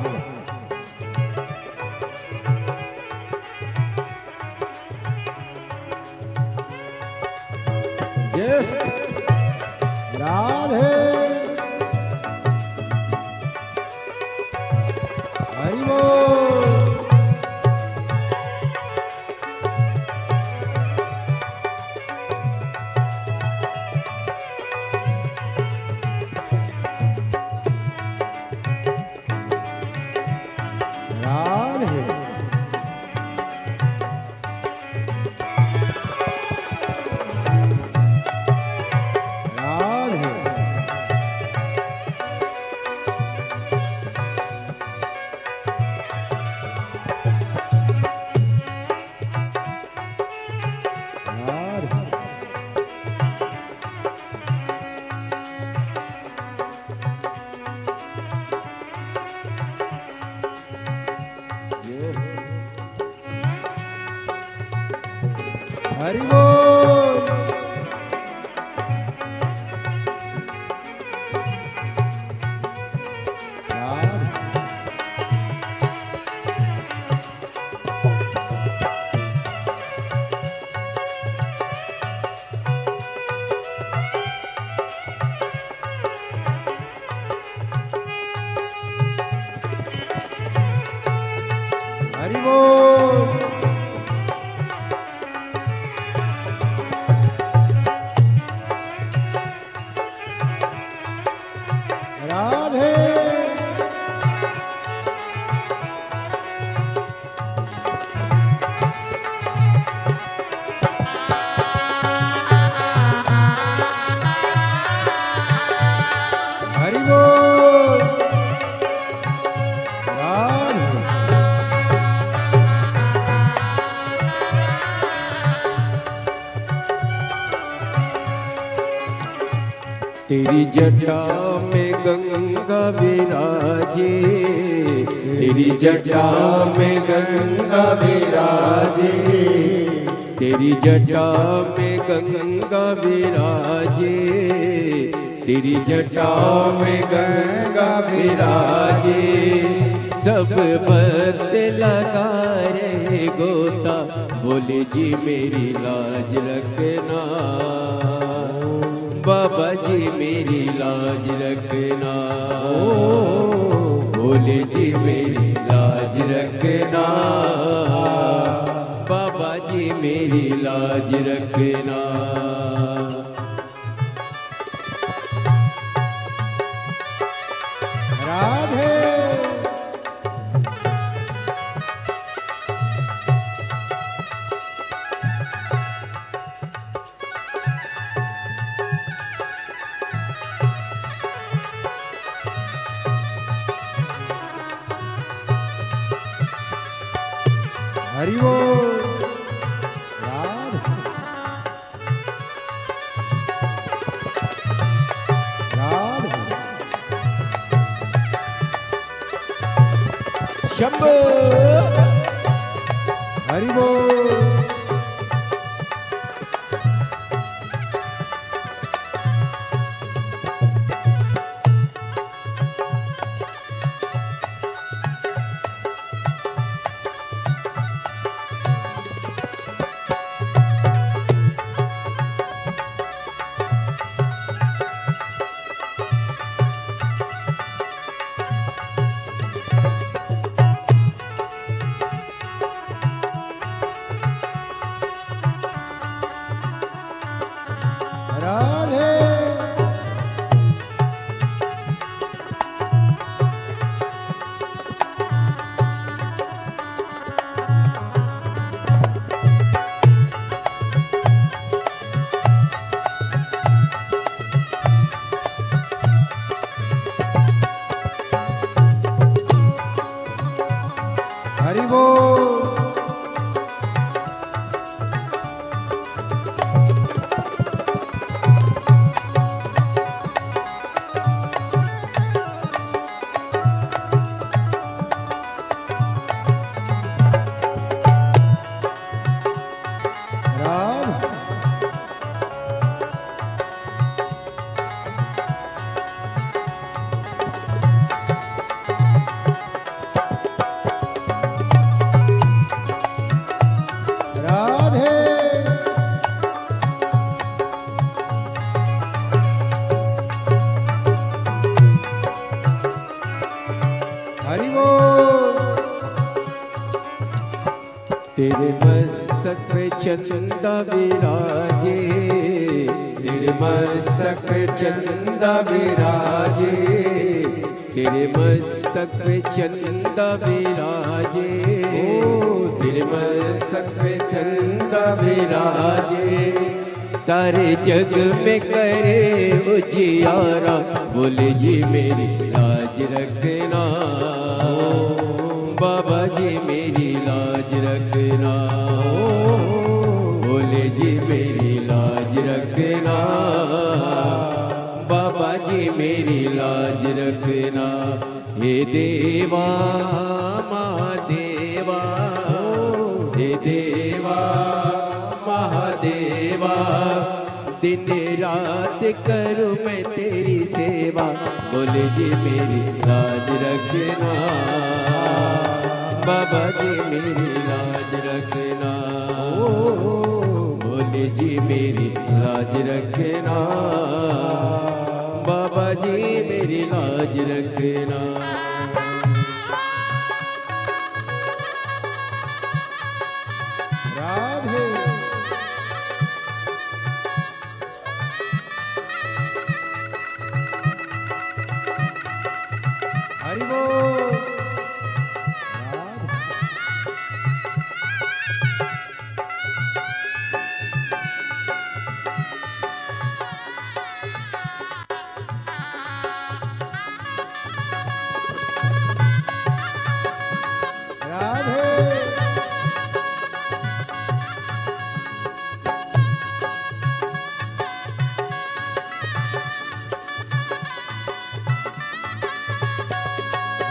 जय राधे हरि बोल। राधे राधे राधे हरि बोल। राधे हरि बोल। राधे हरि बोल। राधे तेरी जटा में गंगा विराजे, तेरी जटा में गंगा विराजे, तेरी जटा में गंगा विराजे, तेरी जटा में गंगा विराजे। सब भक्त लगा रहे गोता, बोले जी मेरी लाज रखना, बाबा जी मेरी लाज रखना, बोले जी मेरी लाज रखना, बाबा जी मेरी लाज रखना। राधे हरि बोल। राधे राधे शंभो हरि बोल। हरि बोल। राधे हरि बोल। तेरे मस्तक पे चंदा विराजे, तेरे मस्तक पे चंदा विराजे, तेरे मस्तक पे चंदा विराजे, तेरे मस्तक पे चंदा विराजे। सारे जग में करे उजियारा, बोले जी मेरी लाज रखना, बाबा जी मेरी लाज रखना, बोले जी मेरी लाज रखना, बाबा जी मेरी लाज रखना। हे देवा महादेवा, हे देवा महादेवा, दिन रात करूँ मैं तेरी सेवा, बोले जी मेरी लाज रखना, बाबा जी मेरी लाज रखना, बोले जी मेरी लाज रखना, बाबा जी मेरी लाज रखना। राधे हरि बोल। राधे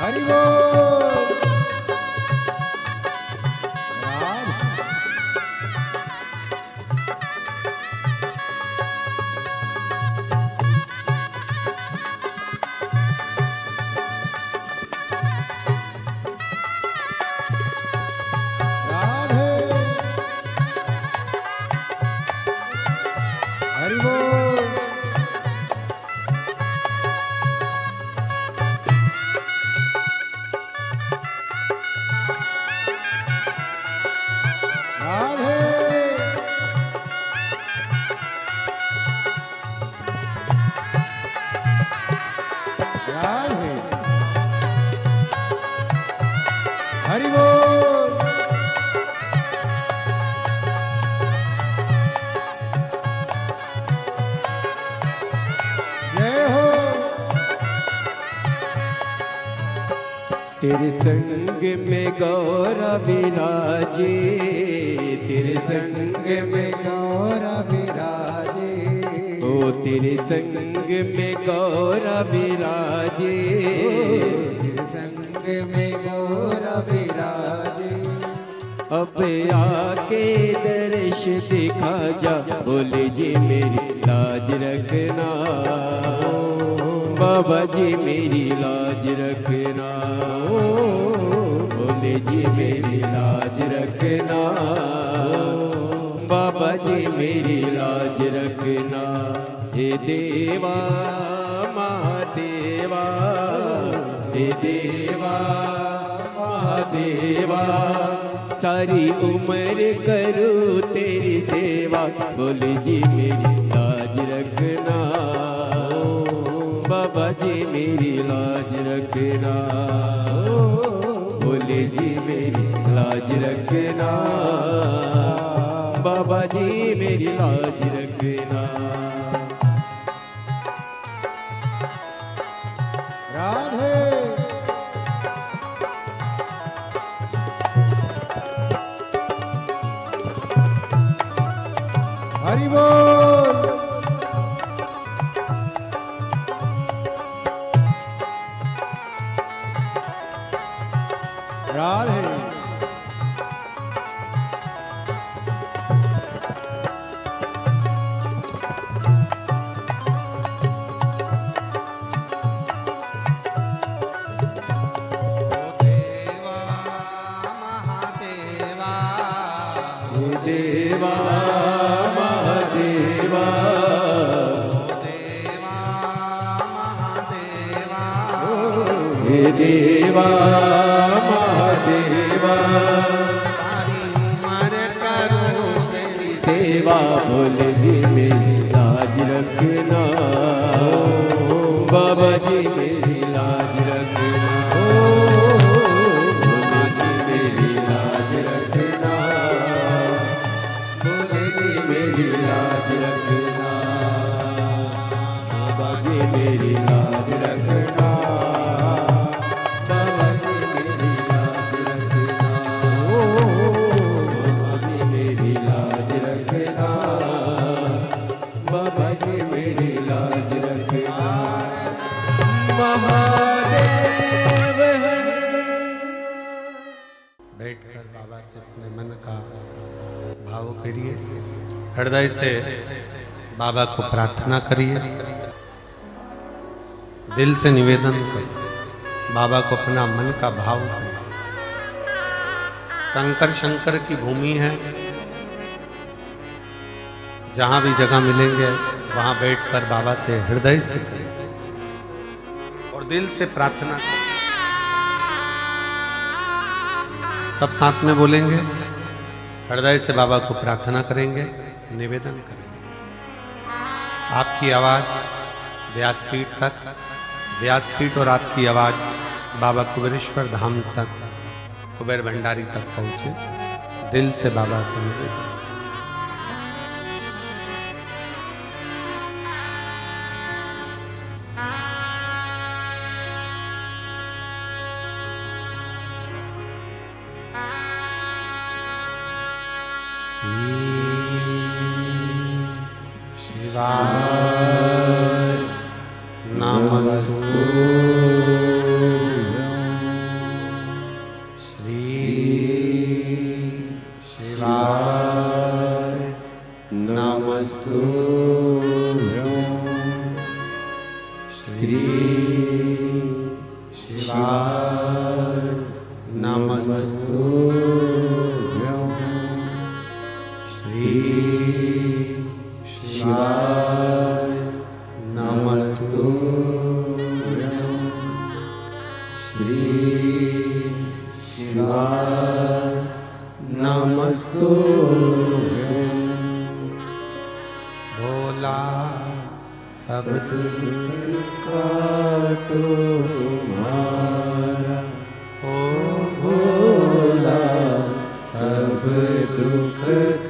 हरि बोल। राधे हरि बोल। राधे हरि बोल। जय हो। तेरे संग में गौरा विराजे, तेरे संग में गौरा विराजे, ओ तेरे संग में गौरा विराजे, तेरे संग में गौरा विराजे। अब आके दर्श दिखा जा, बोले जी मेरी लाज रखना, बाबा जी मेरी लाज रखना, बोले जी मेरी लाज रखना, बाबा जी मेरी लाज रखना। हे देवा महादेवा, हे देवा महादेवा, सारी उम्र करूँ तेरी सेवा, बोले जी मेरी लाज रखना, बाबा जी मेरी लाज रखना, बोले जी मेरी लाज रखना, बाबा जी मेरी लाज रखना। राधे देवा महादेवा हे देवा महादेवा सेवा भोले जी मेरी लाज रखना बाबा जी मेरी लाज रखना भोले जी मेरी लाज रखना भोले जी मेरी लाज रखना बाबा जी मेरी लाज रखना बाबा जी मेरी लाज रखना बाबा जी मेरी लाज रखना बाबा जी मेरी लाज रखना महादेव बैठकर बाबा से अपने मन का भाव करिए, हृदय से बाबा को प्रार्थना करिए, दिल से निवेदन करिए, बाबा को अपना मन का भाव करिए। कंकर शंकर की भूमि है, जहां भी जगह मिलेंगे वहां बैठकर बाबा से हृदय से और दिल से प्रार्थना करें। सब साथ में बोलेंगे, हृदय से बाबा को प्रार्थना करेंगे, निवेदन करेंगे। आपकी आवाज व्यासपीठ तक, व्यासपीठ और आपकी आवाज बाबा कुबेरेश्वर धाम तक, कुबेर भंडारी तक पहुंचे। दिल से बाबा को निवेदन। शिवाय नमस्तु श्री शिवाय नमस्तु श्री शिवाय नमस्तु श्री शिवाय नमस्तु श्री शिवाय नमस्तु भोला सब दुख काटो मारा ओ भोला सब दुख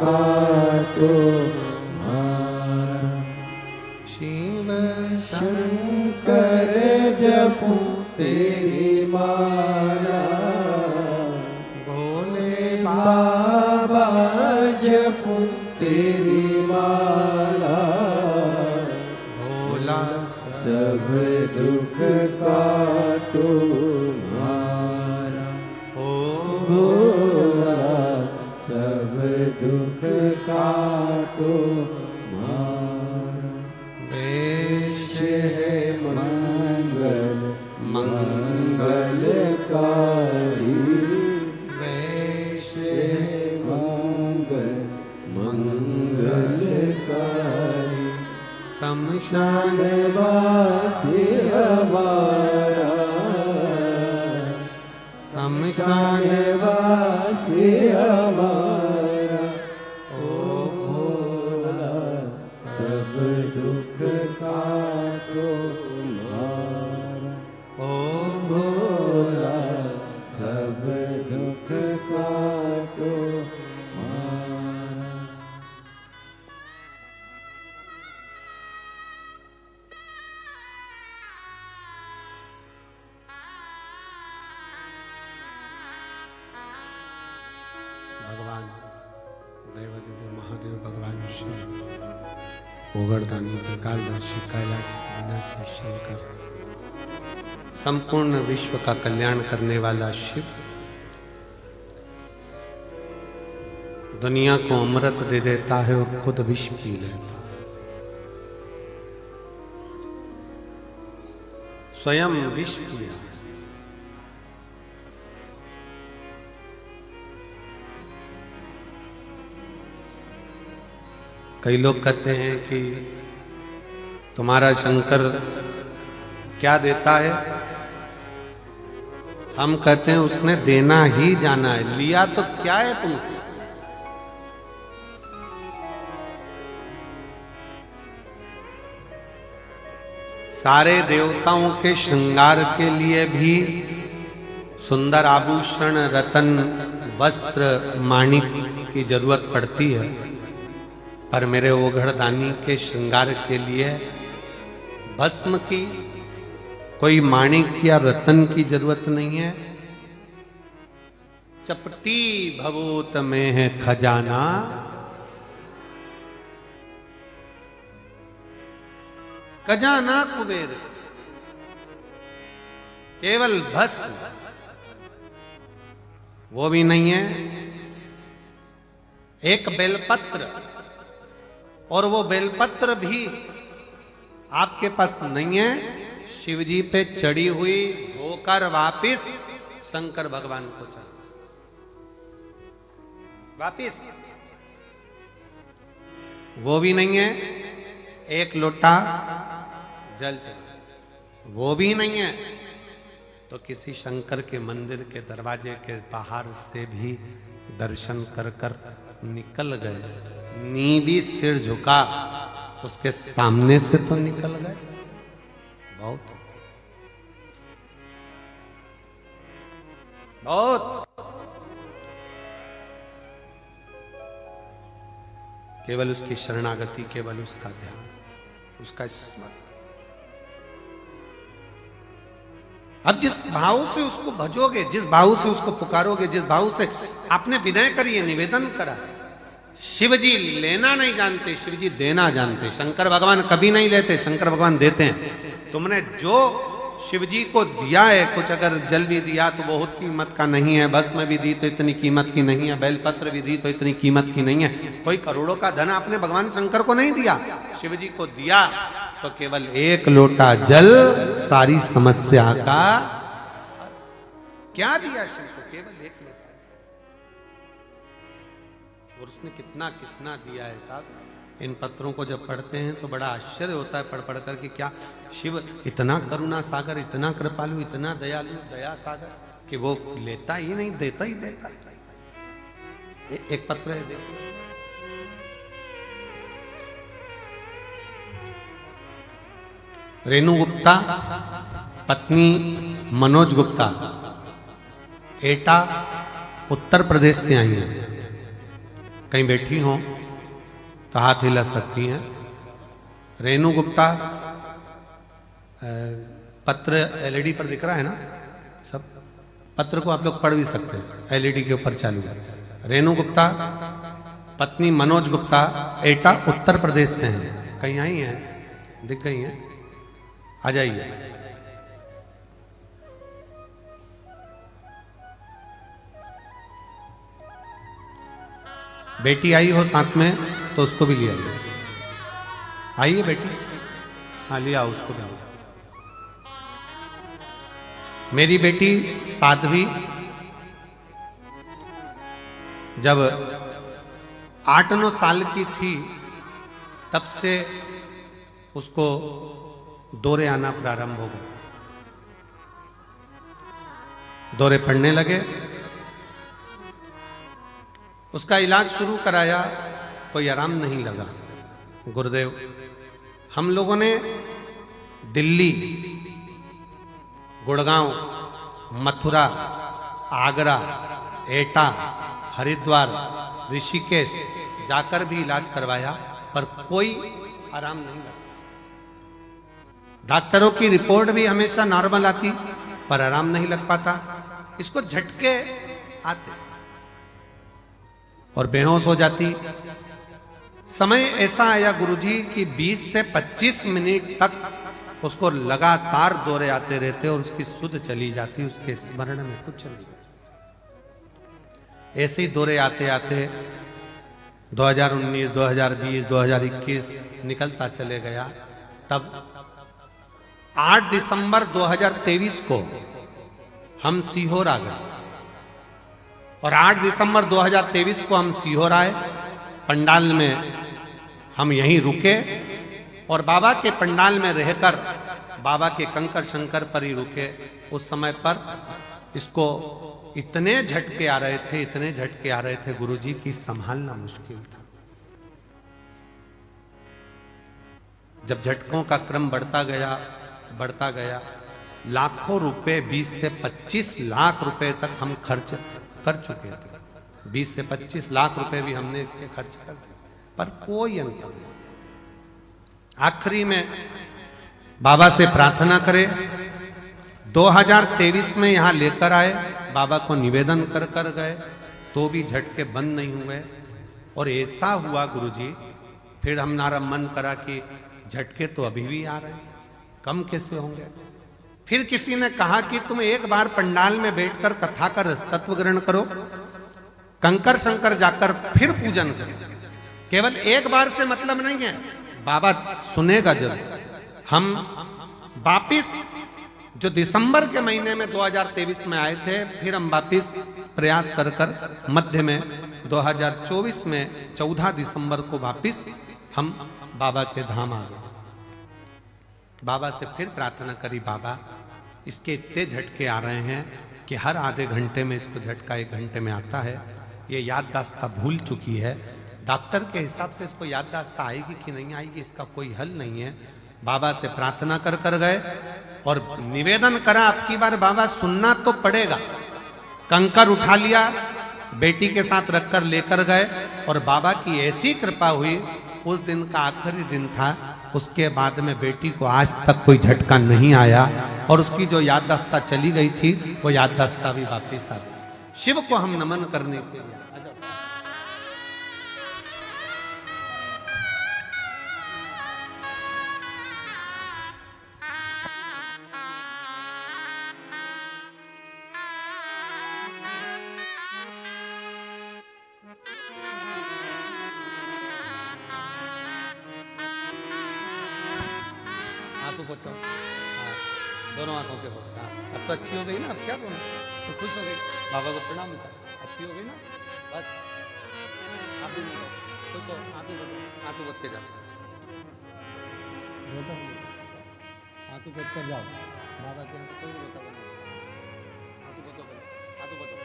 काटो मारा शिव शंकर जपू तेरी माला भोले बाबा जपू तेरी माला भोला सब दुख काटो मारा ओ भोला सब दुख काटो मारा वेश है मंगल मंगलकारी वेश है मंगल मंगलकारी शमशान वासी हमारा शमशान वासी हमारा ओ भोला सब दुख काटो मारा ओ भोला सब दुख काटो मारा भगवान देवादिदेव महादेव भगवान शिव ओगरदानी त्रिकालदर्शी कैलाश विनाशी शंकर संपूर्ण विश्व का कल्याण करने वाला शिव दुनिया को अमृत दे देता है और खुद विष पी लेता है। स्वयं विष पिया है। कई लोग कहते हैं कि तुम्हारा शंकर क्या देता है। हम कहते हैं उसने देना ही जाना है, लिया तो क्या है तुमसे। सारे देवताओं के श्रृंगार के लिए भी सुंदर आभूषण, रतन, वस्त्र, माणिक की जरूरत पड़ती है, पर मेरे ओघड़दानी के श्रृंगार के लिए भस्म की, कोई माणिक या रतन की जरूरत नहीं है। चपटी भभूत में है खजाना, खजाना कुबेर, केवल भस्म वो भी नहीं है। एक बेलपत्र, और वो बेलपत्र भी आपके पास नहीं है। शिव जी पे चढ़ी हुई होकर वापिस शंकर भगवान को चढ़ वापिस, वो भी नहीं है। एक लोटा जल चढ़ा, वो भी नहीं है। तो किसी शंकर के मंदिर के दरवाजे के बाहर से भी दर्शन कर कर निकल गए, नीवी सिर झुका, उसके सामने से तो निकल गए। बहुत बहुत केवल उसकी शरणागति, केवल उसका ध्यान, उसका स्मरण। अब जिस भाव से उसको भजोगे, जिस भाव से उसको पुकारोगे, जिस भाव से आपने विनय करिए, निवेदन करा। शिव जी लेना नहीं जानते, शिव जी देना जानते। शंकर भगवान कभी नहीं लेते, शंकर भगवान देते हैं। तुमने जो शिव जी को दिया है, कुछ अगर जल भी दिया तो बहुत कीमत का नहीं है, भस्म भी दी तो इतनी कीमत की नहीं है, बेलपत्र भी दी तो इतनी कीमत की नहीं है। कोई करोड़ों का धन आपने भगवान शंकर को नहीं दिया, शिव जी को दिया तो केवल एक लोटा जल सारी समस्या का। क्या दिया शिव को? केवल एक लोटा जल, और उसने कितना कितना दिया है साहब। इन पत्रों को जब पढ़ते हैं तो बड़ा आश्चर्य होता है पढ़ पढ़ कर कि क्या शिव इतना करुणा सागर, इतना कृपालु, इतना दयालु, दया सागर कि वो लेता ही नहीं, देता ही देता। एक पत्र है, देखो। रेणु गुप्ता पत्नी मनोज गुप्ता एटा उत्तर प्रदेश से आई हैं। कहीं बैठी हो तो हाथ हिला सकती हैं। रेणु गुप्ता, पत्र एलईडी पर दिख रहा है ना, सब पत्र को आप लोग पढ़ भी सकते हैं, एलईडी के ऊपर चालू है। रेणु गुप्ता पत्नी मनोज गुप्ता एटा उत्तर प्रदेश से हैं। कहीं आई हैं? दिख गई हैं? आ जाइए। बेटी आई हो साथ में तो उसको भी ले आइए। आइए बेटी, हाँ ले आओ उसको भी। मेरी बेटी साध्वी जब 8-9 साल की थी तब से उसको दौरे आना प्रारंभ हो गए। दौरे पड़ने लगे, उसका इलाज शुरू कराया, कोई आराम नहीं लगा। गुरुदेव, हम लोगों ने दिल्ली, गुड़गांव, मथुरा, आगरा, एटा, हरिद्वार, ऋषिकेश जाकर भी इलाज करवाया, पर कोई आराम नहीं लगा। डॉक्टरों की रिपोर्ट भी हमेशा नॉर्मल आती, पर आराम नहीं लग पाता। इसको झटके आते और बेहोश हो जाती। समय ऐसा आया गुरुजी कि 20 से 25 मिनट तक उसको लगातार दौरे आते रहते और उसकी सुध चली जाती, उसके स्मरण में कुछ नहीं। ऐसे ही दौरे आते आते 2019, 2020, 2021 निकलता चले गया। तब 8 दिसंबर 2023 को हम सीहोर आ गए और 8 दिसंबर 2023 को हम सीहोर आए। पंडाल में हम यहीं रुके और बाबा के पंडाल में रहकर बाबा के कंकर शंकर पर ही रुके। उस समय पर इसको इतने झटके आ रहे थे, इतने झटके आ रहे थे गुरुजी की संभालना मुश्किल था। जब झटकों का क्रम बढ़ता गया, लाखों रुपए, 20 से 25 लाख रुपए तक हम खर्च कर चुके थे। 20 से 25 लाख रुपए भी हमने इसके खर्च कर दिए, पर कोई अंतर नहीं। आखिरी में बाबा से प्रार्थना करे, 2023 में यहां लेकर आए, बाबा को निवेदन कर गए, तो भी झटके बंद नहीं हुए। और ऐसा हुआ गुरुजी, फिर हमारा मन करा कि झटके तो अभी भी आ रहे हैं, कम कैसे होंगे। फिर किसी ने कहा कि तुम एक बार पंडाल में बैठकर कथा का रसतत्व ग्रहण करो, कंकर शंकर जाकर फिर पूजन करो। केवल एक बार से मतलब नहीं है, बाबा सुनेगा जब। हम वापिस जो दिसंबर के महीने में 2023 में आए थे, फिर हम वापिस प्रयास कर मध्य में 2024 में 14 दिसंबर को वापिस हम बाबा के धाम आ गए। बाबा से फिर प्रार्थना करी, बाबा इसके इतने झटके आ रहे हैं कि हर आधे घंटे में इसको झटका 1 घंटे में आता है, ये याददाश्त भूल चुकी है। डॉक्टर के हिसाब से इसको याददाश्त आएगी कि नहीं आएगी, इसका कोई हल नहीं है। बाबा से प्रार्थना कर गए और निवेदन करा, अब की बार बाबा सुनना तो पड़ेगा। कंकर उठा लिया, बेटी के साथ रखकर लेकर गए और बाबा की ऐसी कृपा हुई, उस दिन का आखिरी दिन था। उसके बाद में बेटी को आज तक कोई झटका नहीं आया और उसकी जो याददाश्त चली गई थी वो याददाश्त भी वापिस आ गई। शिव को हम नमन करने के लिए पोछो, हाँ, दोनों आंखों के पोछो। हाँ, अब तो अच्छी हो गई ना, अब क्या बोलूं, तो खुश हो गई। बाबा को प्रणाम कर, अच्छी हो गई ना, बस आप भी खुश हो, आंसू पोछ के जाओ, आंसू पोछ कर जाओ। बाबा के कोई नहीं बता, आंसू पोछो, आंसू पोछो।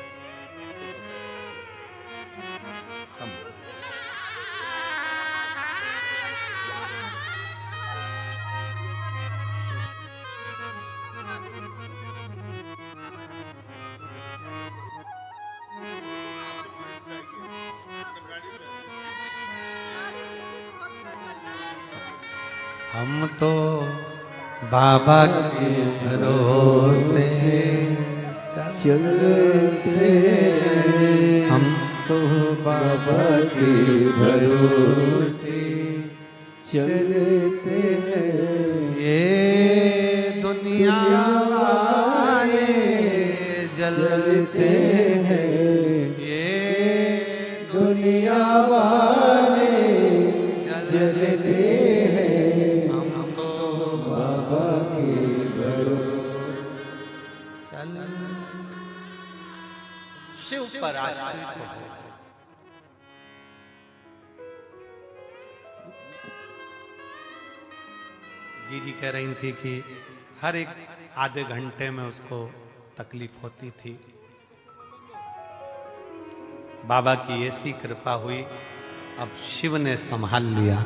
हम तो बाबा के भरोसे चलते, हम तो बाबा के भरोसे चलते हैं। ये दुनिया वाले जलते हैं, ये दुनिया वाले जलते हैं, हम तो बाबा के भरोसे चल शिव पर आश्रित हो। जी कह रही थी कि हर एक आधे घंटे में उसको तकलीफ होती थी। बाबा की ऐसी कृपा हुई, अब शिव ने संभाल लिया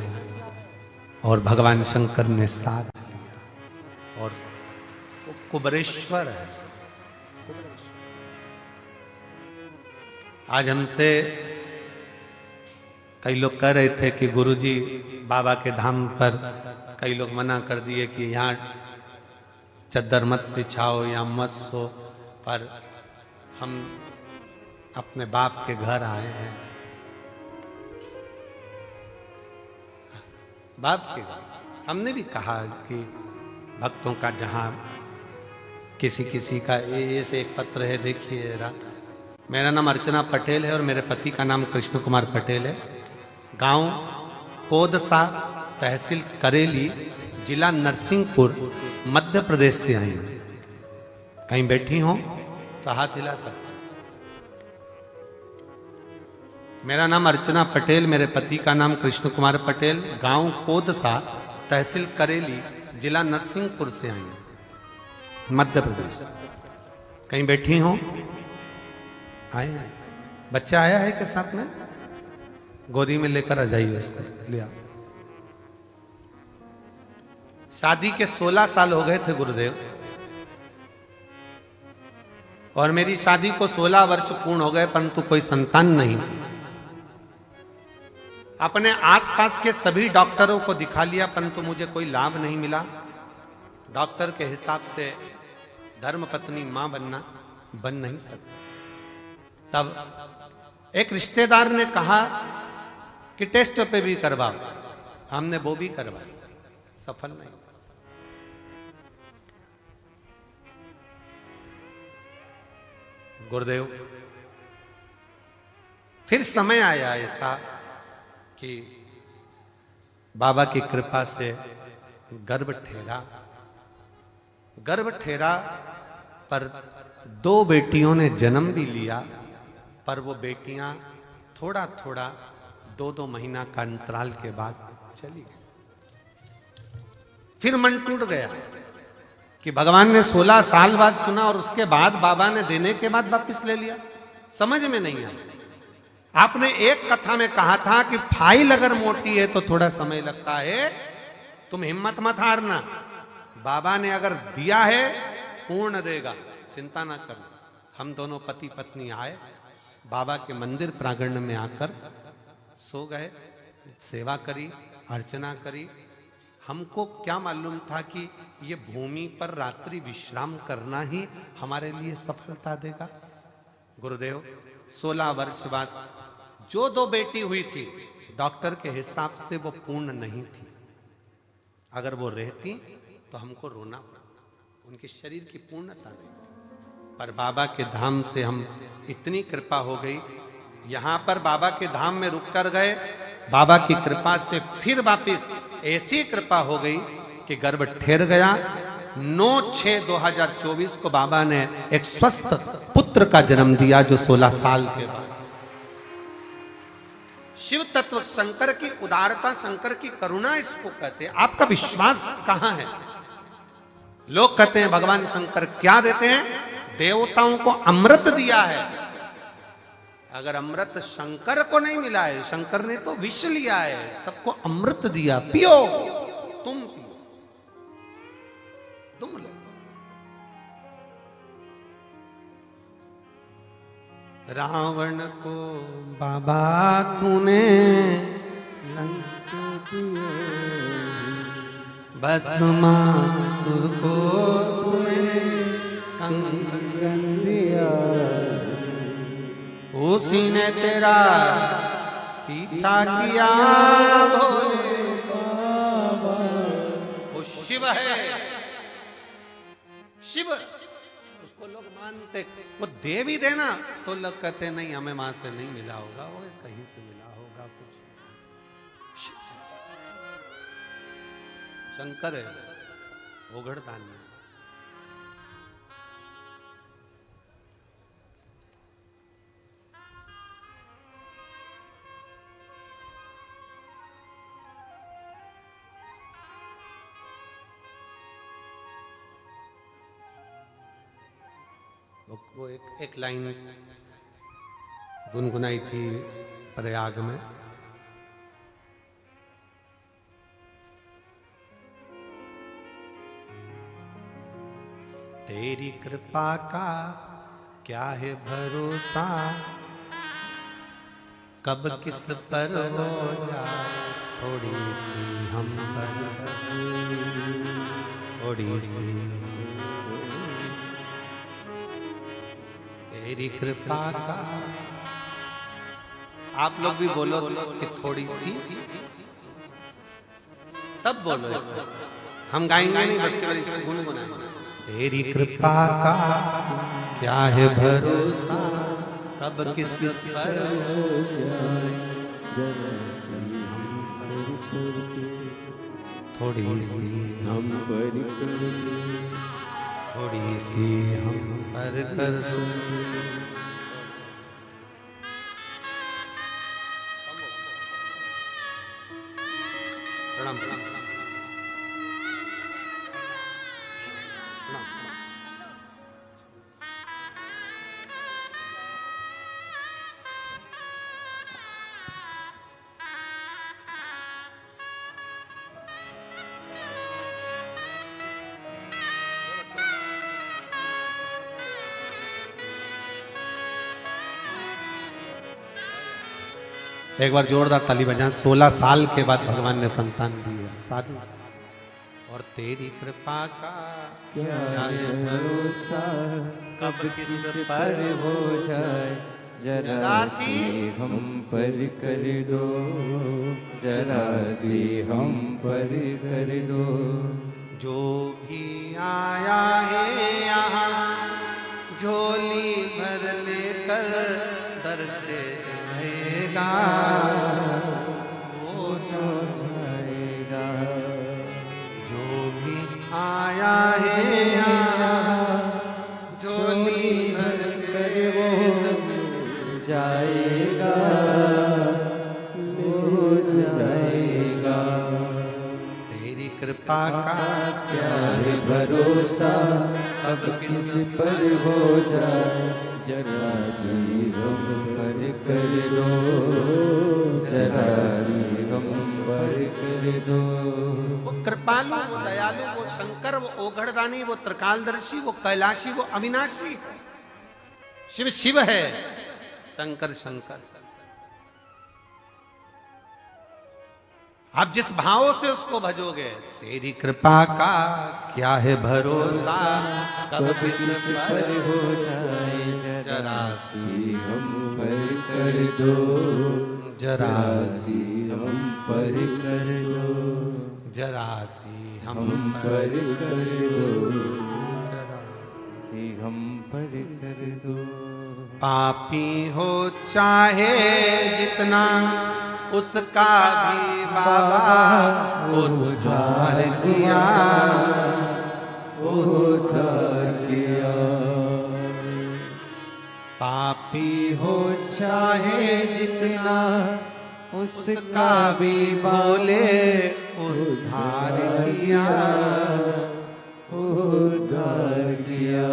और भगवान शंकर ने साथ लिया और वो कुबरेश्वर है। आज हमसे कई लोग कह रहे थे कि गुरुजी बाबा के धाम पर कई लोग मना कर दिए कि यहाँ चद्दर मत बिछाओ या मत सो, पर हम अपने बाप के घर आए हैं। बाप के घर हमने भी कहा कि भक्तों का जहाँ किसी किसी का ये से एक पत्र है, देखिए मेरा नाम अर्चना पटेल है और मेरे पति का नाम कृष्ण कुमार पटेल है। गांव कोदसा, तहसील करेली, जिला नरसिंहपुर, मध्य प्रदेश से आई हूं। कहीं बैठी हो तो हाथ हिला सकते। मेरा नाम अर्चना पटेल, मेरे पति का नाम कृष्ण कुमार पटेल, गांव कोदसा, तहसील करेली, जिला नरसिंहपुर से आई हैं, मध्य प्रदेश। कहीं बैठी हो? आए आए। बच्चा आया है के साथ में? गोदी में लेकर आ जाइए उसको, ले आओ। शादी के 16 साल हो गए थे गुरुदेव, और मेरी शादी को 16 वर्ष पूर्ण हो गए, परंतु कोई संतान नहीं थी। अपने आसपास के सभी डॉक्टरों को दिखा लिया, परंतु मुझे कोई लाभ नहीं मिला। डॉक्टर के हिसाब से धर्मपत्नी मां बनना बन नहीं सकती। तब एक रिश्तेदार ने कहा कि टेस्ट पे भी करवाओ। हमने वो भी करवाई, सफल नहीं। गुरुदेव, फिर समय आया ऐसा कि बाबा की कृपा से गर्भ ठहरा। गर्भ ठहरा पर 2 बेटियों ने जन्म भी लिया, पर वो बेटियां थोड़ा थोड़ा 2-2 महीना का अंतराल के बाद चली गई। फिर मन टूट गया कि भगवान ने 16 साल बाद सुना और उसके बाद बाबा ने देने के बाद वापिस ले लिया। समझ में नहीं आया। आपने एक कथा में कहा था कि फाइल अगर मोटी है तो थोड़ा समय लगता है, तुम हिम्मत मत हारना। बाबा ने अगर दिया है पूर्ण देगा, चिंता ना करना। हम दोनों पति पत्नी आए, बाबा के मंदिर प्रांगण में आकर सो गए, सेवा करी, अर्चना करी। हमको क्या मालूम था कि ये भूमि पर रात्रि विश्राम करना ही हमारे लिए सफलता देगा। गुरुदेव, 16 वर्ष बाद जो 2 बेटी हुई थी, डॉक्टर के हिसाब से वो पूर्ण नहीं थी। अगर वो रहती तो हमको रोना पड़ता, उनके शरीर की पूर्णता नहीं। पर बाबा के धाम से हम इतनी कृपा हो गई, यहां पर बाबा के धाम में रुक कर गए। बाबा की कृपा से फिर वापिस ऐसी कृपा हो गई कि गर्भ ठहर गया। 9/6/2024 को बाबा ने एक स्वस्थ पुत्र का जन्म दिया, जो 16 साल के बाद। शिव तत्व शंकर की उदारता, शंकर की करुणा इसको कहते हैं। आपका विश्वास कहां है? लोग कहते हैं भगवान शंकर क्या देते हैं? देवताओं को अमृत दिया है। अगर अमृत शंकर को नहीं मिला है, शंकर ने तो विष लिया है, सबको अमृत दिया, पियो, तुम पियो, तुम लो। रावण को बाबा तूने लंका दिया, भस्मासुर को तूने कंगन दिया, उसी ने तेरा पीछा किया भोले बाबा। वो शिव है, शिव, उसको लोग मानते। वो देवी देना तो लोग कहते नहीं, हमें वहां से नहीं मिला होगा, वो कहीं से मिला होगा कुछ। शंकर है, ओघड़दानी। वो एक लाइन गुनगुनाई थी प्रयाग में। तेरी कृपा का क्या है भरोसा, कब किस पर हो जाए थोड़ी सी हम पर, थोड़ी सी तेरी कृपा का। आप लोग भी बोलो कि थोड़ी सी, सब बोलो एक साथ। हम गाएंगे नहीं, बस केवल गुनगुनाएंगे। तेरी कृपा का क्या है भरोसा, कब किस पर हो जाए थोड़ी सी हम पर, थोड़ी सी हम पर कर दो। प्रणाम प्रणाम प्रणाम। एक बार जोरदार ताली बजाएं। 16 साल के बाद भगवान ने संतान दी है, साधु। और तेरी कृपा का क्या है भरोसा, कब किस पर हो जाए, जरा सी हम पर कर दो, जरा सी हम पर कर दो। जो भी आया है यहाँ झोली भर लेकर दर से जाएगा, वो जो जाएगा। जो भी आया है यहाँ झोली भर कर वो जाएगा, वो जाएगा। तेरी कृपा का क्या है भरोसा, अब किस पर हो जाए, जरा सी हम पर कर दो, जरा सी हम पर कर दो। वो कृपालु, वो दयालु, वो शंकर, वो ओघड़दानी, वो त्रिकालदर्शी, वो कैलाशी, वो अविनाशी है। शिव शिव है, शंकर शंकर। आप जिस भाव से उसको भजोगे, तेरी कृपा का क्या है भरोसा, कब किस पर हो जाए, जरा सी हम पर कर दो, जरा सी हम पर कर दो, जरा सी हम हम पर कर दो, जरा सी हम पर कर दो। पापी हो चाहे जितना उसका भी बाबा उद्धार किया, उद्धार किया। पापी हो चाहे जितना उसका भी बोले उद्धार किया, उद्धार किया।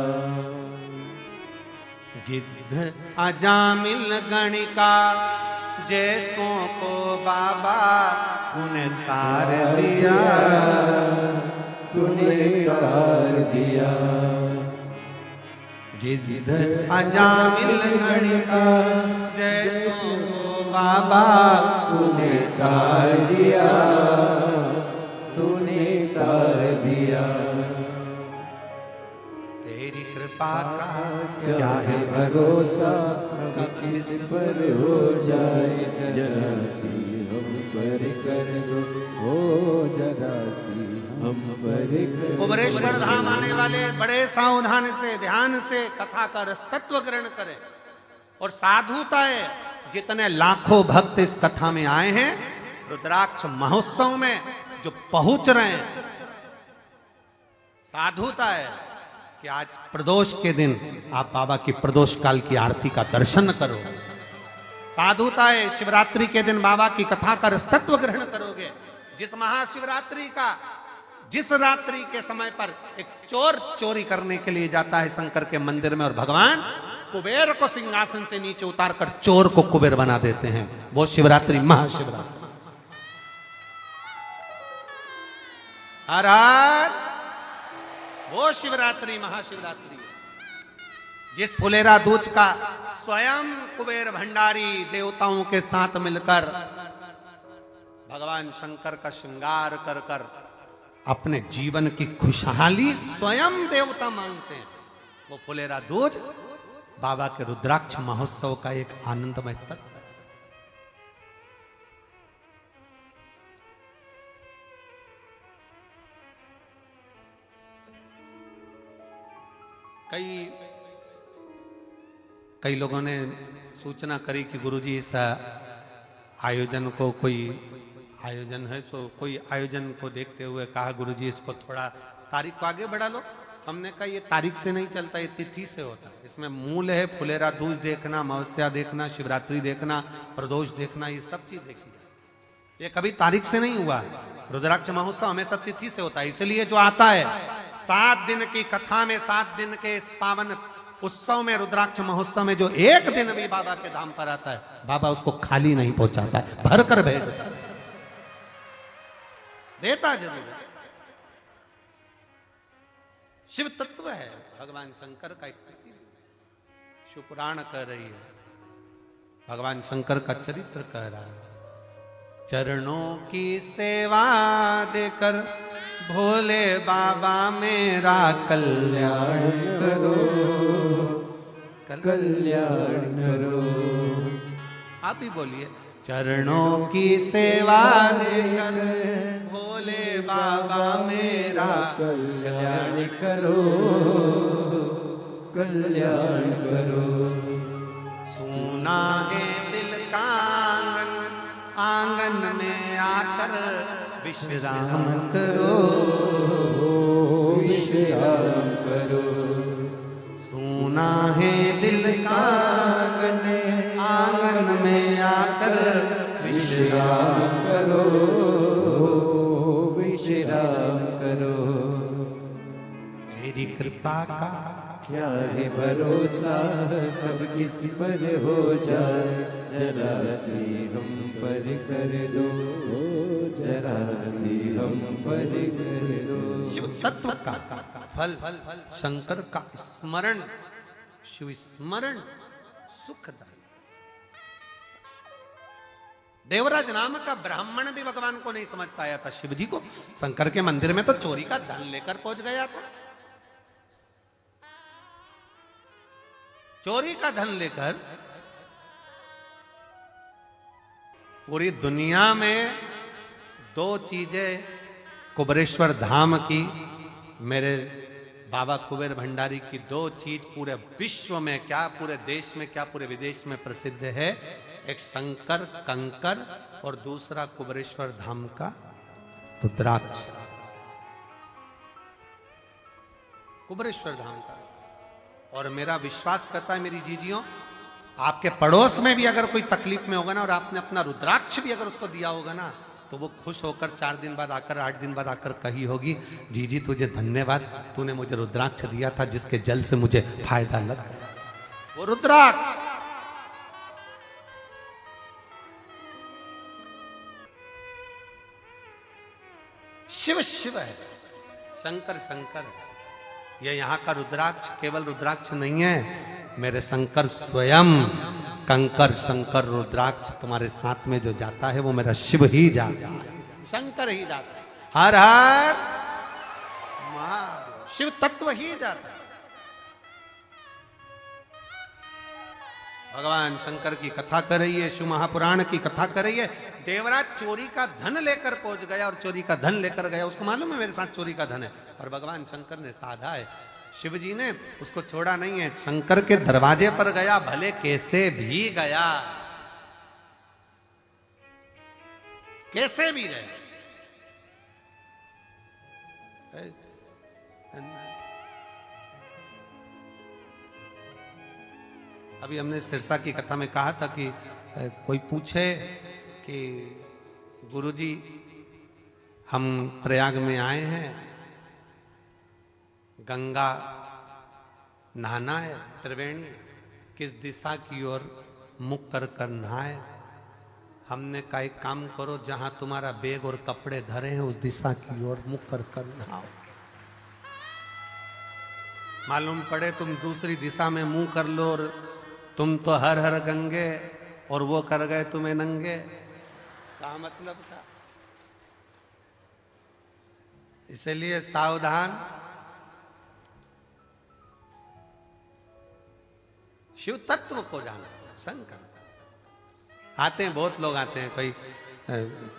गिद्ध अजामिल गणिका जैसों को बाबा उन्हें तार दिया, तूने तार दिया। गिद्ध अजामिल गणिका जैसों को बाबा तूने तार दिया, तूने तार दिया। तेरी कृपा का क्या है भरोसा, कब किस पर हो जाए, जरा सी हम पर कर दो, हो जरा सी हम पर कर दो। कुबरेश्वर धाम आने वाले बड़े सावधान से ध्यान से कथा का रसतत्व ग्रहण करें। और साधुताएं जितने लाखों भक्त इस कथा में आए हैं, रुद्राक्ष महोत्सव में जो पहुंच रहे हैं, साधुता है कि आज प्रदोष के दिन आप बाबा की प्रदोष काल की आरती का दर्शन करो। साधुता है शिवरात्रि के दिन बाबा की कथा का रसतत्व ग्रहण करोगे। जिस महाशिवरात्रि का, जिस रात्रि के समय पर एक चोर चोरी करने के लिए जाता है शंकर के मंदिर में और भगवान कुबेर को सिंहासन से नीचे उतारकर चोर को कुबेर बना देते हैं, वो शिवरात्रि महाशिवरात्रि। हर हर, वो शिवरात्रि महाशिवरात्रि है। जिस फुलेरा दूज का स्वयं कुबेर भंडारी देवताओं के साथ मिलकर भगवान शंकर का श्रृंगार कर कर अपने जीवन की खुशहाली स्वयं देवता मांगते हैं, वो फुलेरा दूज बाबा के रुद्राक्ष महोत्सव का एक आनंदमय तत्व है। कई लोगों ने सूचना करी कि गुरुजी इस आयोजन को, कोई आयोजन है तो कोई आयोजन को देखते हुए कहा गुरुजी इसको थोड़ा तारीख को आगे बढ़ा लो। हमने कहा ये तारीख से नहीं चलता, ये तिथि से होता है। इसमें मूल है फुलेरा दूज देखना, अमावस्या देखना, शिवरात्रि देखना, प्रदोष देखना, ये सब चीज देखी। ये कभी तारीख से नहीं हुआ है। रुद्राक्ष महोत्सव हमेशा तिथि से होता है, इसलिए जो आता है 7 दिन की कथा में, 7 दिन के इस पावन उत्सव में, रुद्राक्ष महोत्सव में जो एक दिन भी बाबा के धाम पर आता है, बाबा उसको खाली नहीं पहुंचाता है, भर कर भेजता है, देता जरूर है। शिव तत्व है भगवान शंकर का एक शिव पुराण कह रही है, भगवान शंकर का चरित्र कह रहा है। चरणों की सेवा देकर भोले बाबा मेरा कल्याण करो, कल्याण करो। आप ही बोलिए। चरणों की सेवा देकर भोले बाबा मेरा कल्याण करो, कल्याण करो। सुना है दिल का आंगन, आंगन में आकर विश्राम करो, विश्राम करो। सुना है दिल का आंगन, आंगन में आकर विश्राम करो, विश्राम करो। तेरी कृपा का क्या है भरोसा, कब किस पर हो जाए, जरा सी हम पर कर दो, जरा सी हम पर कर दो। शिव तत्व का फल शंकर का स्मरण, शिव स्मरण सुखदायी। देवराज नाम का ब्राह्मण भी भगवान को नहीं समझ पाया था, शिव जी को। शंकर के मंदिर में तो चोरी का धन लेकर पहुंच गया था, चोरी का धन लेकर। पूरी दुनिया में 2 चीजें कुबेरेश्वर धाम की, मेरे बाबा कुबेर भंडारी की 2 चीज पूरे विश्व में, क्या पूरे देश में, क्या पूरे विदेश में प्रसिद्ध है। एक शंकर कंकर और दूसरा कुबेरेश्वर धाम का रुद्राक्ष। कुबेरेश्वर धाम का। और मेरा विश्वास करता है मेरी जीजियों, आपके पड़ोस में भी अगर कोई तकलीफ में होगा ना, और आपने अपना रुद्राक्ष भी अगर उसको दिया होगा ना, तो वो खुश होकर 4 दिन बाद आकर, 8 दिन बाद आकर कही होगी, जीजी तुझे धन्यवाद, तूने मुझे रुद्राक्ष दिया था जिसके जल से मुझे फायदा लगा। वो रुद्राक्ष शिव शिव है, शंकर शंकर है। ये यहाँ का रुद्राक्ष केवल रुद्राक्ष नहीं है, मेरे शंकर स्वयं कंकर शंकर रुद्राक्ष तुम्हारे साथ में जो जाता है वो मेरा शिव ही जाता है, शंकर ही जाता है। हर हर महादेव, शिव तत्व ही जाता है। भगवान शंकर की कथा कर रही है, शिव महापुराण की कथा कर रही है। देवराज चोरी का धन लेकर पहुंच गया, और चोरी का धन लेकर गया, उसको मालूम है मेरे साथ चोरी का धन है, और भगवान शंकर ने साधा है। शिव जी ने उसको छोड़ा नहीं है, शंकर के दरवाजे पर गया, भले कैसे भी गया, कैसे भी गए। अभी हमने सिरसा की कथा में कहा था कि कोई पूछे कि गुरुजी हम प्रयाग में आए हैं, गंगा नहाना है, त्रिवेणी, किस दिशा की ओर मुख कर कर नहाए। हमने कहा एक काम करो, जहां तुम्हारा बैग और कपड़े धरे हैं उस दिशा की ओर मुख कर कर नहाओ। मालूम पड़े तुम दूसरी दिशा में मुंह कर लो और तुम तो हर हर गंगे और वो कर गए तुम्हें नंगे, क्या मतलब था। इसलिए सावधान। शिव तत्व को जाना। शंकर आते हैं, बहुत लोग आते हैं, कोई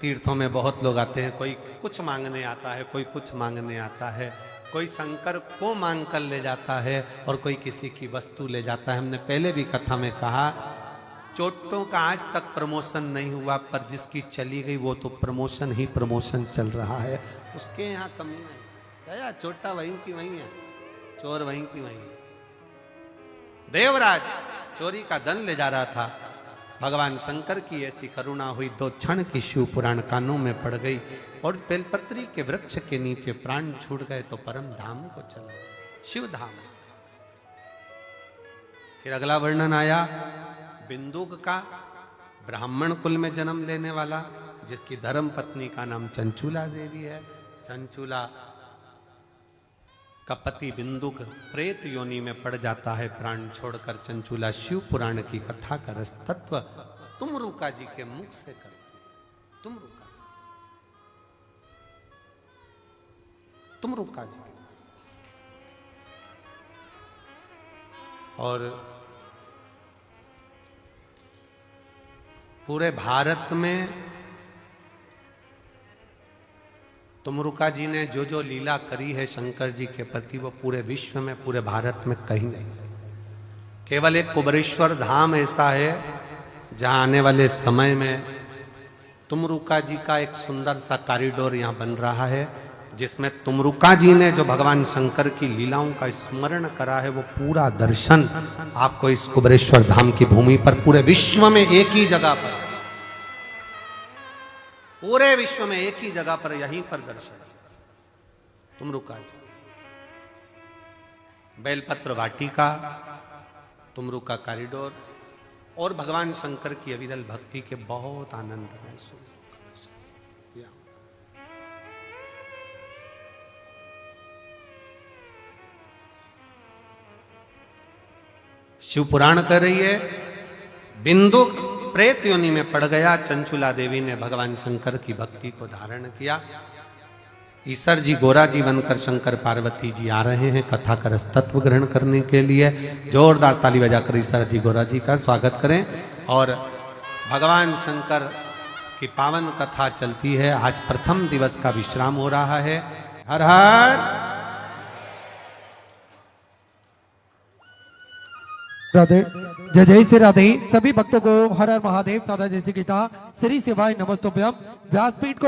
तीर्थों में बहुत लोग आते हैं, कोई कुछ मांगने आता है, कोई कुछ मांगने आता है, कोई शंकर को मांग कर ले जाता है और कोई किसी की वस्तु ले जाता है। हमने पहले भी कथा में कहा, चोटों का आज तक प्रमोशन नहीं हुआ, पर जिसकी चली गई वो तो प्रमोशन ही प्रमोशन चल रहा है, उसके यहाँ कमी नहीं। गया चोटा वहीं की वहीं है, चोर वहीं की वहीं है। देवराज चोरी का धन ले जा रहा था, भगवान शंकर की ऐसी करुणा हुई, 2 क्षण की शिव पुराण कानों में पड़ गई और बेलपत्री के वृक्ष के नीचे प्राण छूट गए तो परम धाम को चला शिव धाम। फिर अगला वर्णन आया बिंदुक का, ब्राह्मण कुल में जन्म लेने वाला, जिसकी धर्म पत्नी का नाम चंचूला देवी है। चंचूला का पति बिंदुक प्रेत योनि में पड़ जाता है प्राण छोड़कर। चंचूला शिव पुराण की कथा का रस तत्व तुमरुका जी के मुख से करती। तुमरुका जी और पूरे भारत में तुमरुका जी ने जो जो लीला करी है शंकर जी के प्रति, वो पूरे विश्व में, पूरे भारत में कहीं नहीं। केवल एक कुबरेश्वर धाम ऐसा है जहां आने वाले समय में तुमरुका जी का एक सुंदर सा कॉरिडोर यहां बन रहा है, जिसमें तुमरुका जी ने जो भगवान शंकर की लीलाओं का स्मरण करा है, वो पूरा दर्शन आपको इस कुबरेश्वर धाम की भूमि पर पूरे विश्व में एक ही जगह पर, पूरे विश्व में एक ही जगह पर, यहीं पर दर्शन तुमरुका जी। बेलपत्र वाटिका, तुमरुका कॉरिडोर और भगवान शंकर की अविरल भक्ति के बहुत आनंद में शिव पुराण कर रही है। बिंदुक प्रेत योनि में पड़ गया, चंचूला देवी ने भगवान शंकर की भक्ति को धारण किया। ईश्वर जी गोरा जी बनकर शंकर पार्वती जी आ रहे हैं कथा का रस तत्व ग्रहण करने के लिए। जोरदार ताली बजाकर ईश्वर जी गोरा जी का स्वागत करें। और भगवान शंकर की पावन कथा चलती है। आज प्रथम दिवस का विश्राम हो रहा है। हर हर राधे। जय जय श्री राधे। सभी भक्तों को हर हर महादेव सादा जैसे गीता श्री शिवाय नमस्तुभ्यम। व्यासपीठ को